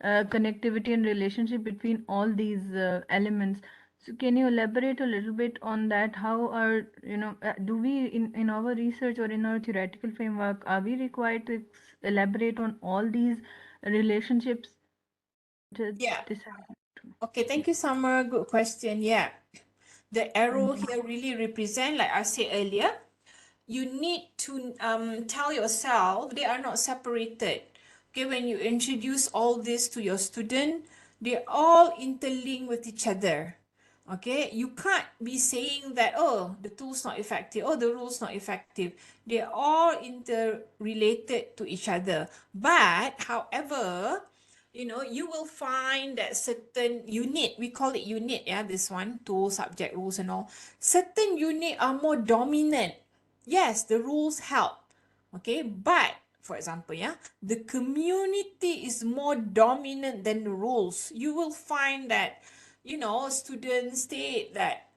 connectivity and relationship between all these elements. So can you elaborate a little bit on that? How are, do we in our research or in our theoretical framework, are we required to elaborate on all these relationships? Yeah. This, Okay, thank you, Summer. Good question. Yeah. The arrow thank you. here really represent, like I said earlier, you need to tell yourself they are not separated. Okay, when you introduce all this to your student, they all interlink with each other. Okay, you can't be saying that, oh, the tool's not effective, oh, the rule's not effective. They're all interrelated to each other. But, however, you will find that certain unit, we call it unit, yeah, this one, tool, subject, rules, and all. Certain unit are more dominant. Yes, the rules help. Okay, but for example, yeah, the community is more dominant than the rules. You will find that, students state that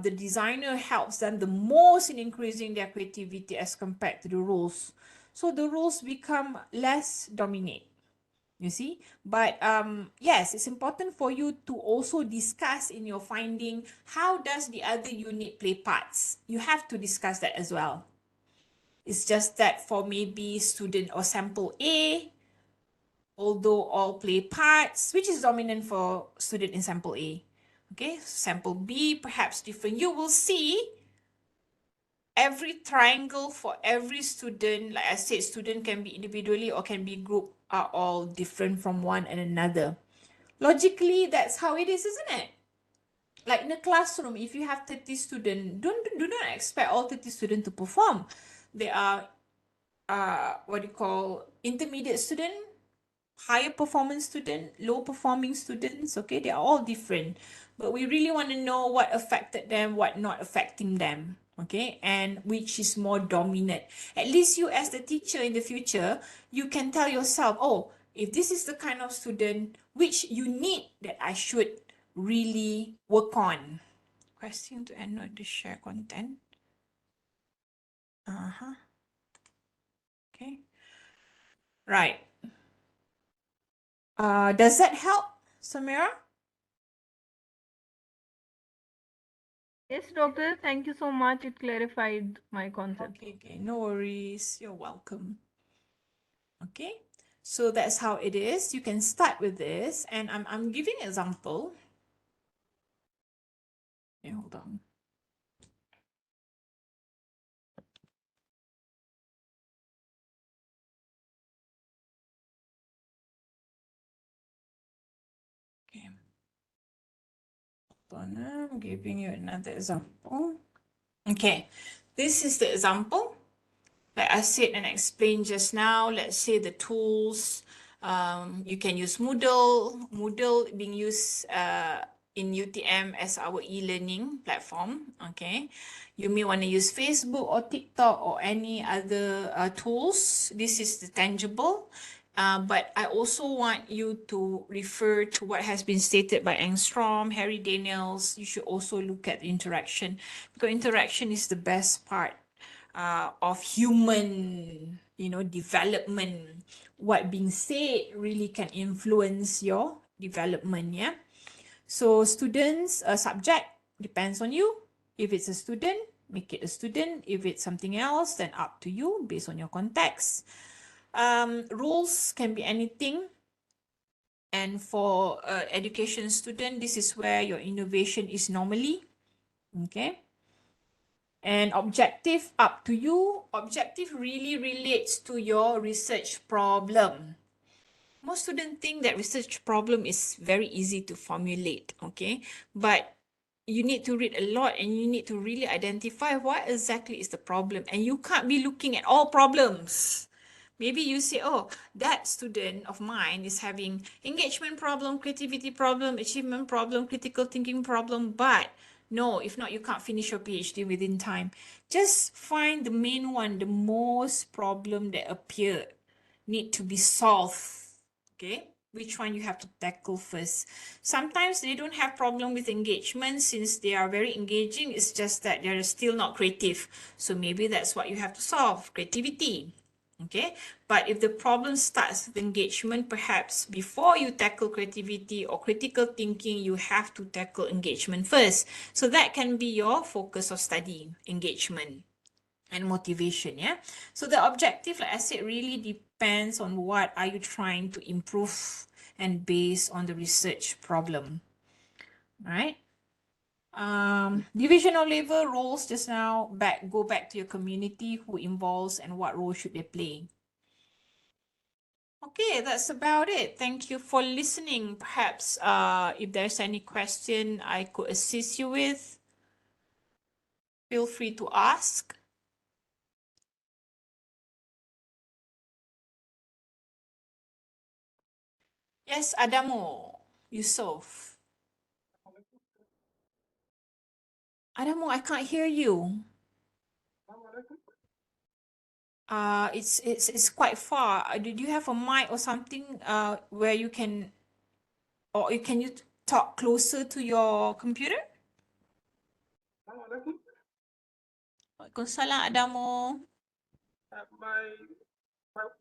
the designer helps them the most in increasing their creativity as compared to the rules. So the rules become less dominate. You see, but yes, it's important for you to also discuss in your finding how does the other unit play parts. You have to discuss that as well. It's just that for maybe student or sample A, although all play parts, which is dominant for student in sample A. Okay, sample B, perhaps different. You will see every triangle for every student. Like I said, student can be individually or can be group, are all different from one and another. Logically, that's how it is, isn't it? Like in a classroom, if you have 30 students, do not expect all 30 students to perform. There are what do you call, intermediate student, higher performance student, low performing students. Okay, they are all different, but we really want to know what affected them, what not affecting them. Okay, and which is more dominant. At least you as the teacher in the future, you can tell yourself, oh, if this is the kind of student, which you need that I should really work on. Question to end the share content. Uh-huh. Okay. Right. Does that help, Samira? Yes, doctor. Thank you so much. It clarified my concept. Okay, no worries. You're welcome. Okay, so that's how it is. You can start with this, and I'm giving an example. Okay, hold on. Okay, hold on. I'm giving you another example. Okay, this is the example. Like I said and explained just now, let's say the tools, you can use Moodle being used in UTM as our e-learning platform, okay? You may want to use Facebook or TikTok or any other tools. This is the tangible. But I also want you to refer to what has been stated by Engstrom, Harry Daniels. You should also look at interaction, because interaction is the best part of human, development. What being said really can influence your development, yeah. So students, subject depends on you. If it's a student, make it a student. If it's something else, then up to you based on your context. Rules can be anything. And for education student, this is where your innovation is normally, okay? And objective, up to you. Objective really relates to your research problem. Most students think that research problem is very easy to formulate, okay? But you need to read a lot and you need to really identify what exactly is the problem. And you can't be looking at all problems. Maybe you say, oh, that student of mine is having engagement problem, creativity problem, achievement problem, critical thinking problem, but no, if not, you can't finish your PhD within time. Just find the main one, the most problem that appeared, need to be solved. Okay, which one you have to tackle first. Sometimes they don't have problem with engagement since they are very engaging. It's just that they're still not creative. So maybe that's what you have to solve, creativity. Okay, but if the problem starts with engagement, perhaps before you tackle creativity or critical thinking, you have to tackle engagement first. So that can be your focus of study, engagement and motivation, yeah. So the objective, like I said, really depends on what are you trying to improve and based on the research problem, right? Division of labor roles, just now, go back to your community, who involves and what role should they play. Okay, that's about it. Thank you for listening. Perhaps if there's any question I could assist you with, feel free to ask. Yes, Adamo, Yusuf. Adamo, I can't hear you. It's quite far. Did you have a mic or something where you can, or can you talk closer to your computer? Waalaikumsalam, Adamo. My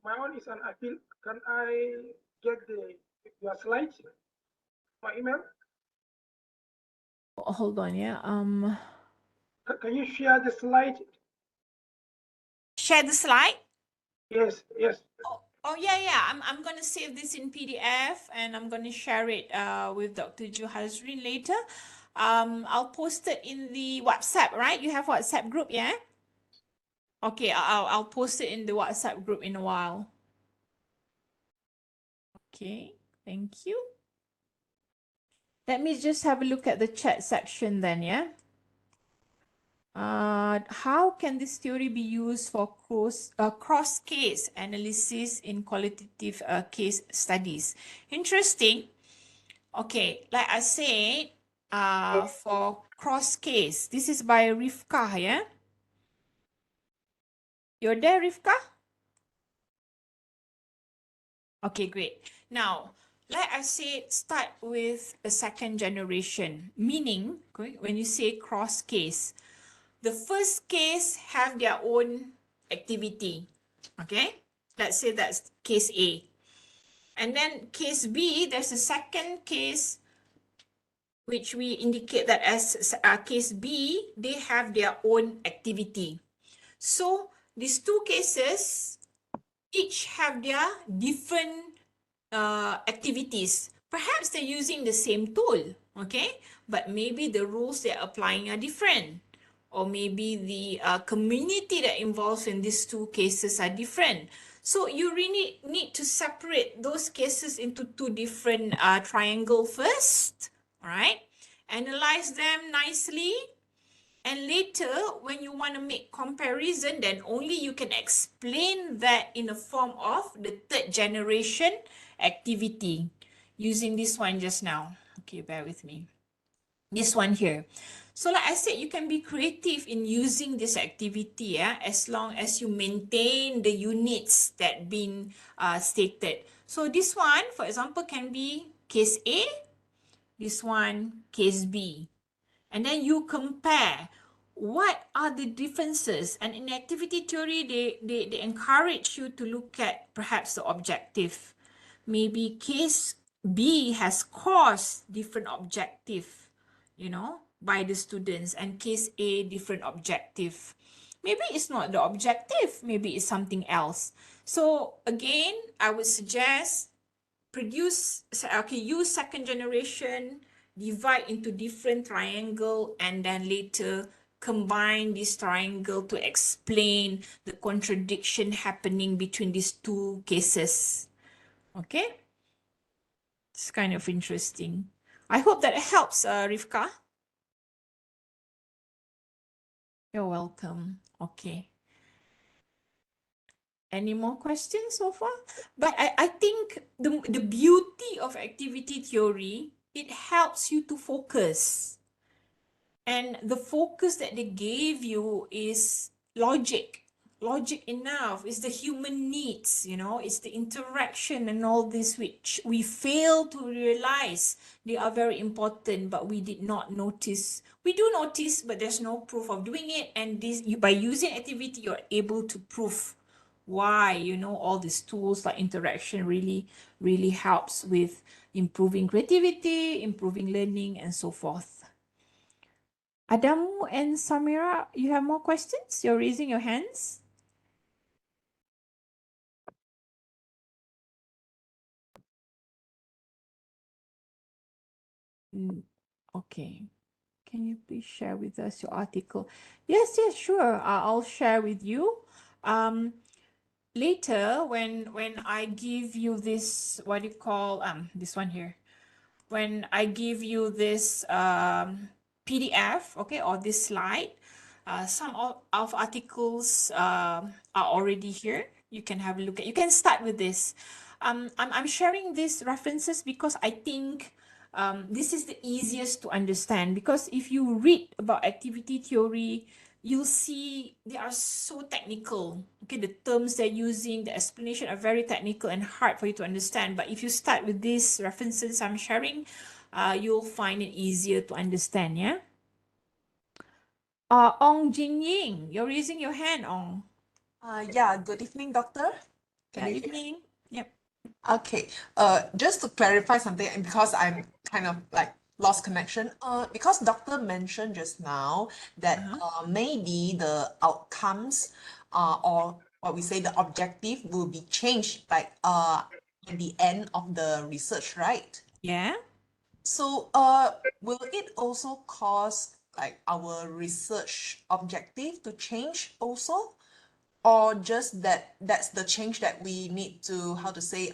my one is an appeal. Can I get your slides? My email? Hold on, yeah. Can you share the slide? Share the slide. Yes, yes. Oh yeah. I'm gonna save this in PDF and I'm gonna share it with Dr. Juhazrin later. I'll post it in the WhatsApp, right? You have WhatsApp group, yeah? Okay, I'll post it in the WhatsApp group in a while. Okay, thank you. Let me just have a look at the chat section then, yeah? How can this theory be used for cross-case analysis in qualitative case studies? Interesting. Okay, like I said, for cross-case, this is by Rivka, yeah? You're there, Rivka? Okay, great. Now, like I said, start with a second generation, meaning when you say cross case, the first case have their own activity. Okay, let's say that's case A. And then case B, there's a second case which we indicate that as case B, they have their own activity. So these two cases each have their different activities. Perhaps they're using the same tool, okay? But maybe the rules they're applying are different. Or maybe the community that involves in these two cases are different. So you really need to separate those cases into two different triangle first, all right? Analyze them nicely. And later, when you want to make comparison, then only you can explain that in the form of the third generation activity using this one just now. Okay, bear with me. This one here. So like I said, you can be creative in using this activity as long as you maintain the units that been stated. So this one, for example, can be case A, this one, case B. And then you compare what are the differences. And in activity theory, they encourage you to look at perhaps the objective. Maybe case B has caused different objective, by the students, and case A different objective. Maybe it's not the objective, maybe it's something else. So again, I would suggest use second generation, divide into different triangle, and then later combine this triangle to explain the contradiction happening between these two cases. Okay, it's kind of interesting. I hope that helps, Rivka. You're welcome. Okay. Any more questions so far? But I think the beauty of activity theory, it helps you to focus. And the focus that they gave you is logic. Logic enough. It's the human needs, it's the interaction and all this which we fail to realize they are very important, but we did not notice. We do notice, but there's no proof of doing it. And by using activity, you're able to prove why, all these tools like interaction really helps with improving creativity, improving learning, and so forth. Adamu and Samira, you have more questions? You're raising your hands. Okay. Can you please share with us your article? Yes, sure. I'll share with you. Later, when I give you this, what do you call this one here? When I give you this PDF, okay, or this slide, some of articles are already here. You can have a look at. You can start with this. I'm sharing these references because I think this is the easiest to understand. Because if you read about activity theory, you'll see they are so technical. Okay, the terms they're using, the explanation are very technical and hard for you to understand. But if you start with these references I'm sharing, you'll find it easier to understand, yeah? Ong Jin Ying, you're raising your hand, Ong. Yeah, good evening, doctor. Good evening. Yep. Okay, just to clarify something, and because I'm kind of like lost connection, because doctor mentioned just now that maybe the outcomes or what we say the objective will be changed like at the end of the research, right? Yeah. So will it also cause like our research objective to change also? Or just that's the change that we need to, how to say,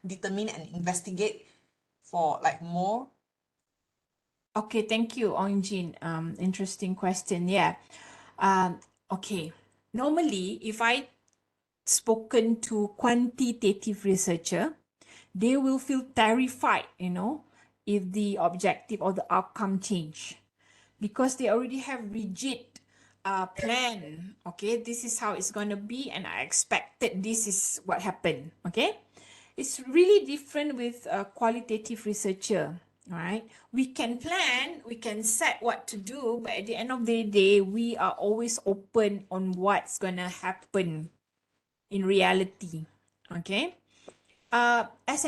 determine and investigate for like more? Okay, thank you, Ong Jin. Interesting question. Yeah. Okay. Normally, if I spoken to quantitative researcher, they will feel terrified, if the objective or the outcome change, because they already have rigid plan. Okay, this is how it's going to be, and I expected this is what happened. Okay, it's really different with a qualitative researcher. All right, we can plan, we can set what to do, but at the end of the day, we are always open on what's going to happen in reality. Okay, as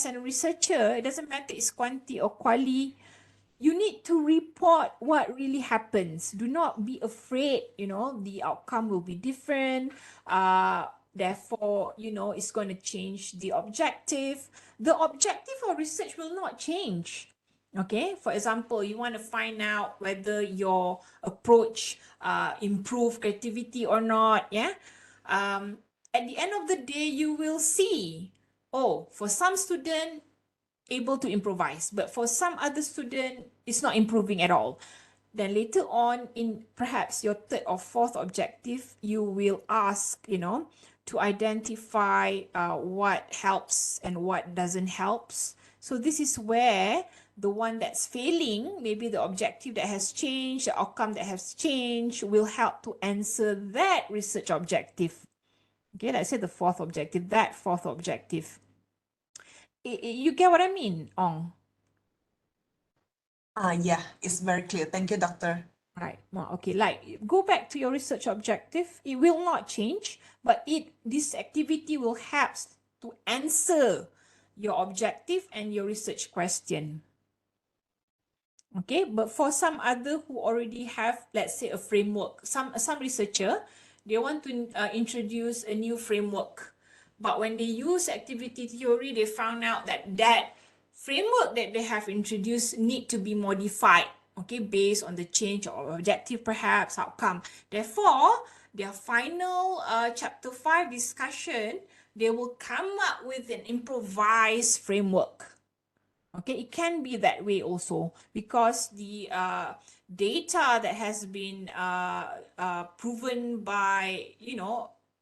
a researcher, it doesn't matter it's quanti or quali, you need to report what really happens. Do not be afraid, the outcome will be different. Therefore, it's going to change the objective. The objective of research will not change. Okay, for example, you want to find out whether your approach improve creativity or not. Yeah. At the end of the day, you will see, oh, for some student, able to improvise, but for some other student, it's not improving at all. Then later on, in perhaps your third or fourth objective, you will ask, to identify what helps and what doesn't help. So this is where the one that's failing, maybe the objective that has changed, the outcome that has changed, will help to answer that research objective. Okay, let's say the fourth objective, that fourth objective. You get what I mean, Ong? Yeah, it's very clear. Thank you, doctor. Right. Well, okay. Like, go back to your research objective. It will not change, but this activity will help to answer your objective and your research question. Okay. But for some other who already have, let's say, a framework, some researcher, they want to introduce a new framework. But when they use activity theory, they found out that framework that they have introduced need to be modified, okay, based on the change of objective, perhaps outcome. Therefore, their final chapter 5 discussion, they will come up with an improvised framework. Okay, it can be that way also, because the data that has been proven by,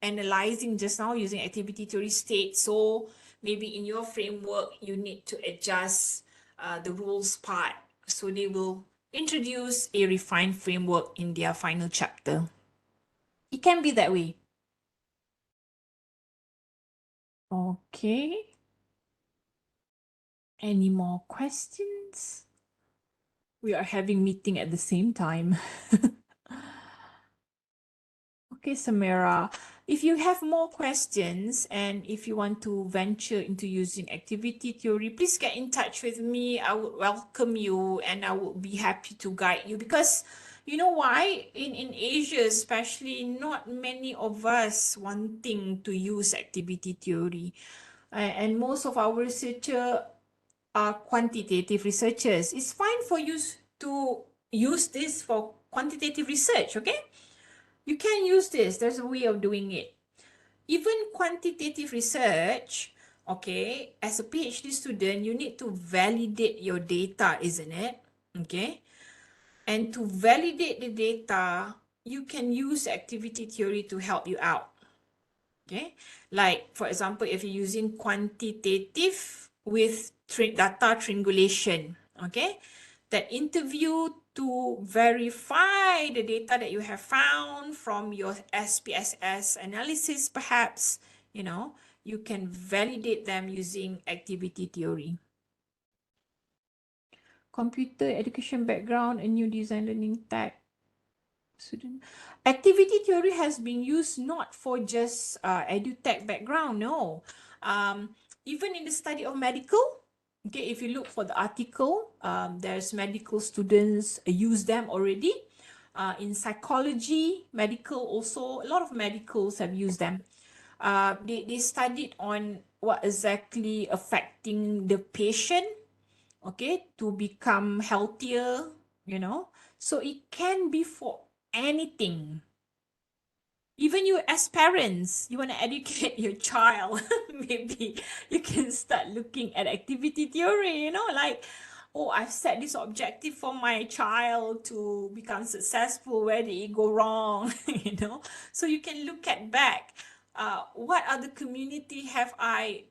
analyzing just now using activity theory state. So maybe in your framework, you need to adjust the rules part. So they will introduce a refined framework in their final chapter. It can be that way. Okay. Any more questions? We are having meeting at the same time. Okay, Samira, if you have more questions and if you want to venture into using activity theory, please get in touch with me. I would welcome you and I would be happy to guide you, because you know why? In Asia, especially, not many of us wanting to use activity theory. And most of our researchers are quantitative researchers. It's fine for you to use this for quantitative research, okay? You can use this. There's a way of doing it. Even quantitative research, okay, as a PhD student, you need to validate your data, isn't it? Okay. And to validate the data, you can use activity theory to help you out. Okay. Like, for example, if you're using quantitative with data triangulation, okay, that interview to verify the data that you have found from your SPSS analysis, perhaps, you can validate them using activity theory. Computer education background, a new design learning tech. Student. Activity theory has been used not for just EduTech background, no. Even in the study of medical, okay, if you look for the article, there's medical students use them already. In psychology, medical also, a lot of medicals have used them. They studied on what exactly affecting the patient, okay, to become healthier, So it can be for anything. Even you as parents, you want to educate your child, maybe you can start looking at activity theory, like, oh, I've set this objective for my child to become successful. Where did it go wrong? So you can look at back. What other community have I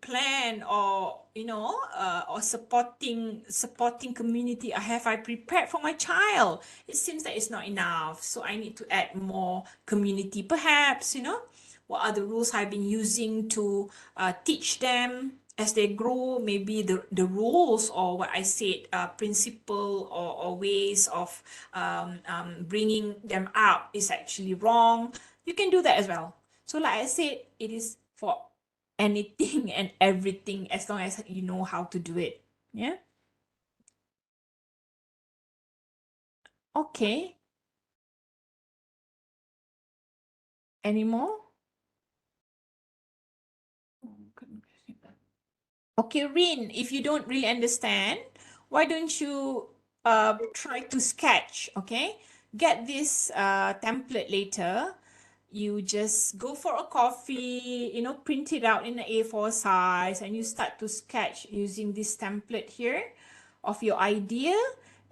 planned, or or supporting community have I prepared for my child? It seems that it's not enough, so I need to add more community, perhaps. What are the rules I've been using to teach them as they grow? Maybe the rules, or what I said, principle or ways of bringing them up is actually wrong. You can do that as well. So like I said, it is for anything and everything as long as you know how to do it. Yeah. Okay. Any more? Okay, Rin, if you don't really understand, why don't you try to sketch, okay? Get this template later. You just go for a coffee, print it out in an A4 size, and you start to sketch using this template here of your idea.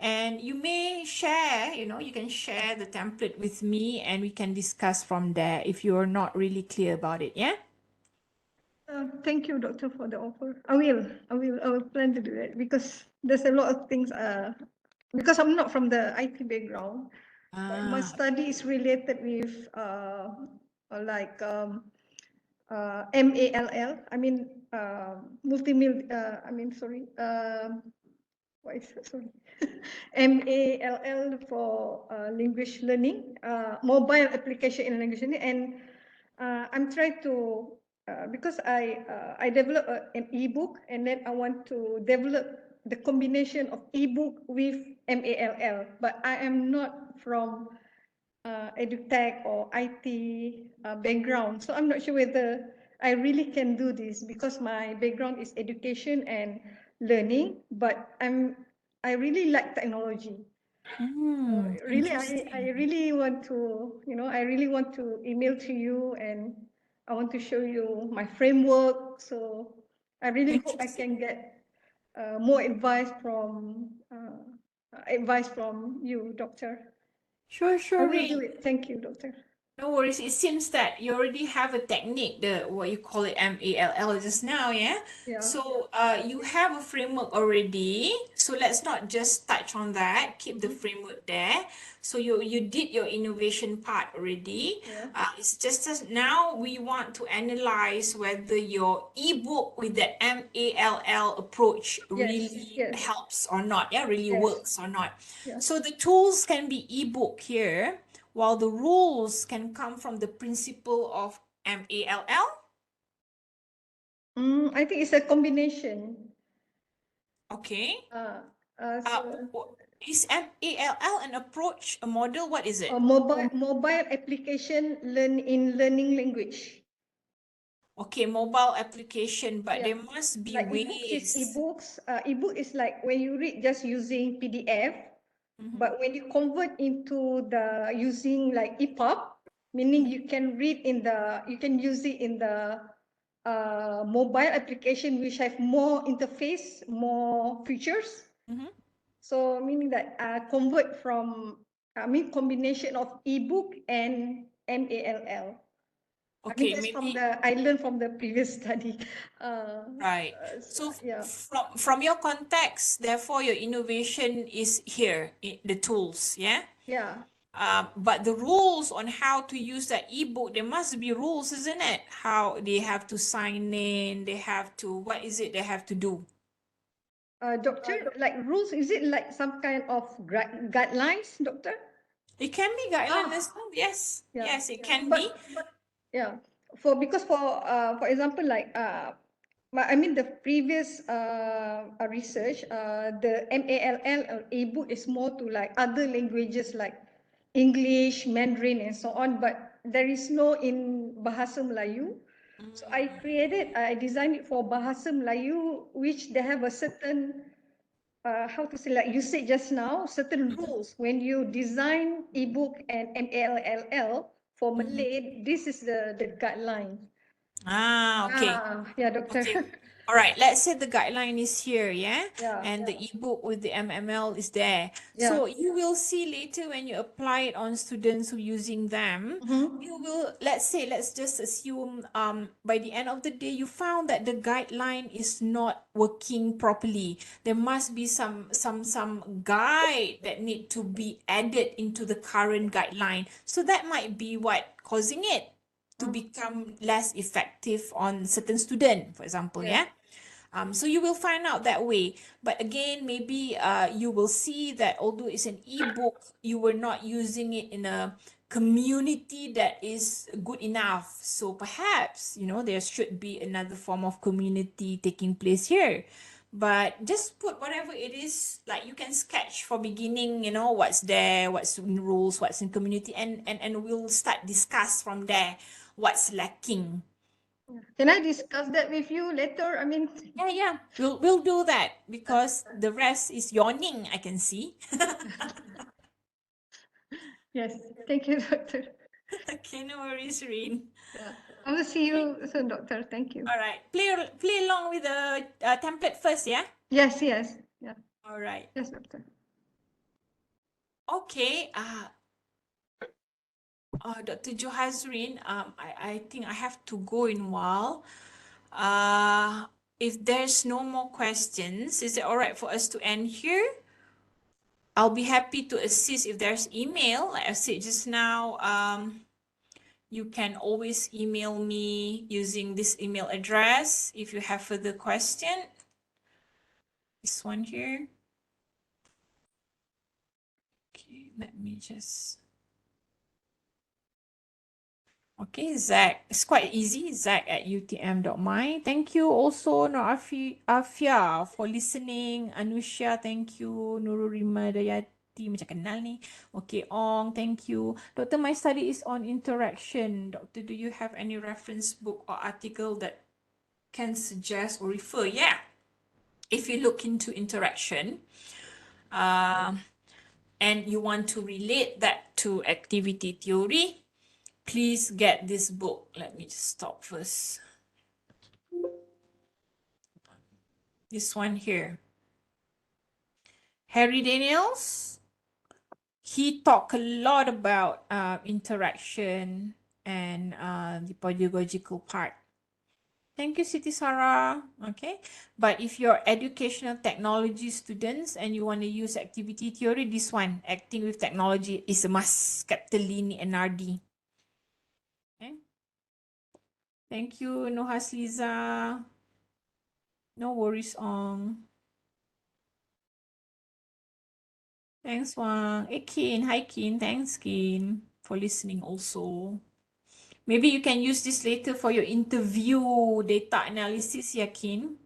And you may share, you can share the template with me and we can discuss from there if you're not really clear about it, yeah? Thank you, Doctor, for the offer. I will plan to do that because there's a lot of things. Because I'm not from the IT background, but my Ah, study is related with like MALL. I mean, multimedia. I mean, sorry. What is it? Sorry. MALL for language learning, mobile application in language learning, and I'm trying to because I develop an ebook and then I want to develop the combination of ebook with MALL, but I am not from EduTech or IT background, so I'm not sure whether I really can do this because my background is education and learning, but I really like technology. Really, I interesting. really want to, I really want to email to you and I want to show you my framework. So I really hope I Interesting. can get more advice from you, Doctor. Sure, I sure, will Rin. do it. Thank you, Doctor. No worries. It seems that you already have a technique, the what you call it MALL just now, yeah? Yeah. So you have a framework already. So let's not just touch on that. Keep the framework there. So you did your innovation part already. Yeah. It's just as now we want to analyze whether your ebook with the MALL approach Yes. really Yes. helps or not, yeah, really Yes. works or not. Yeah. So the tools can be ebook here, while the rules can come from the principle of MALL. I think it's a combination. Okay. Uh, Is MALL an approach, a model? What is it? mobile application learning language. Okay, mobile application, but Yeah. there must be Like ebooks is ways. ebooks. Ebook is like when you read just using PDF, but when you convert into the using like EPUB, meaning you can use it in the mobile application which have more interface, more features. Mhm. So meaning that convert from combination of ebook and MALL. I mean Okay, that's from maybe I learned from the previous study. right. So Yeah. from your context, therefore your innovation is here, the tools, yeah? Yeah. But the rules on how to use that ebook, there must be rules, isn't it? How they have to sign in, they have to, what is it they have to do? Doctor, like rules, is it like some kind of guidelines, doctor? It can be guideline as well. Yes, Yeah. yes, it can be. But yeah, because for example, like I mean the previous research, the MALL ebook is more to like other languages like English, Mandarin, and so on. But there is no in Bahasa Melayu. So I designed it for Bahasa Melayu, which they have a certain how to say, like you said just now, certain rules when you design ebook and MALL for Malay. This is the guideline. Okay. Yeah, doctor. Okay. All right. Let's say the guideline is here, yeah? Yeah. And the ebook with the MML is there. Yeah. So you will see later when you apply it on students who using them, you will, let's just assume by the end of the day, you found that the guideline is not working properly. There must be some guide that need to be added into the current guideline. So that might be what causing it to become less effective on certain student, for example, yeah. So you will find out that way. But again, maybe you will see that although it's an ebook, you were not using it in a community that is good enough. So perhaps, there should be another form of community taking place here. But just put whatever it is, like you can sketch for beginning, what's there, what's in rules, what's in community, and we'll start discuss from there what's lacking. Can I discuss that with you later? I mean, Yeah. We'll do that because the rest is yawning, I can see. yes. Thank you, doctor. Okay, no worries, Rin. Yeah. I will see you soon, doctor. Thank you. All right. Play along with the template first, yeah? Yes, yes. Yeah. All right. Yes, doctor. Okay. Dr. Johazrin, I think I have to go in a while. If there's no more questions, is it all right for us to end here? I'll be happy to assist if there's email. Like I said just now, you can always email me using this email address if you have further question. This one here. Okay, let me just. Okay, Zach. It's quite easy. Zach@utm.my. Thank you also, Afia, for listening. Anusha, thank you. Nururima Dayati, macam kenal ni. Okay, Ong, thank you. Doctor, my study is on interaction. Doctor, do you have any reference book or article that can suggest or refer? Yeah. If you look into interaction, and you want to relate that to activity theory, please get this book. Let me just stop first. This one here. Harry Daniels, he talked a lot about interaction and the pedagogical part. Thank you, Siti Sarah. Okay, but if you're educational technology students and you want to use activity theory, this one, acting with technology, is a must. Capital Lini NRD. Okay. Thank you, Nohas Liza. No worries, Ong. Thanks, Wang. Hey, Keen. Hi, Keen. Thanks, Keen, for listening also. Maybe you can use this later for your interview data analysis, yeah, Keen.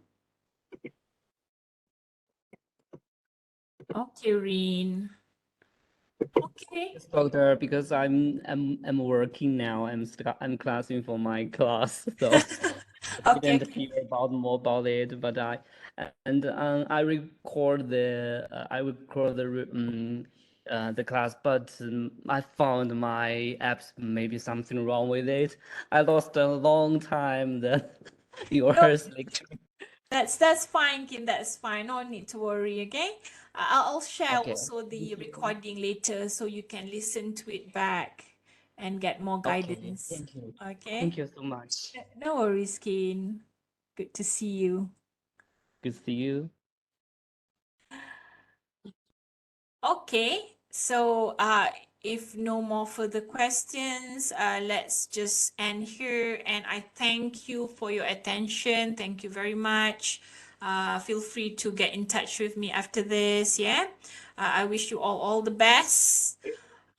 Okay, Rin. Okay. Yes, doctor, because I'm working now. I'm classing for my class, so I Okay. didn't hear more about it. But I record the class, but I found my apps maybe something wrong with it. I lost a long time that yours lecture. That's fine, Kim. That's fine. No need to worry. Okay. I'll share Okay. also the recording later so you can listen to it back and get more Okay. guidance. Thank you. Okay. Thank you so much. No worries, Kim. Good to see you. Good to see you. Okay. So if no more further questions, let's just end here. And I thank you for your attention. Thank you very much. Feel free to get in touch with me after this. Yeah. I wish you all the best.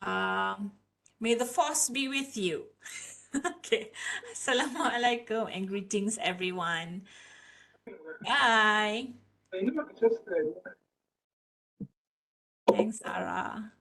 May the force be with you. Okay. Assalamualaikum and greetings, everyone. Bye. I know it's just Thanks, Sarah.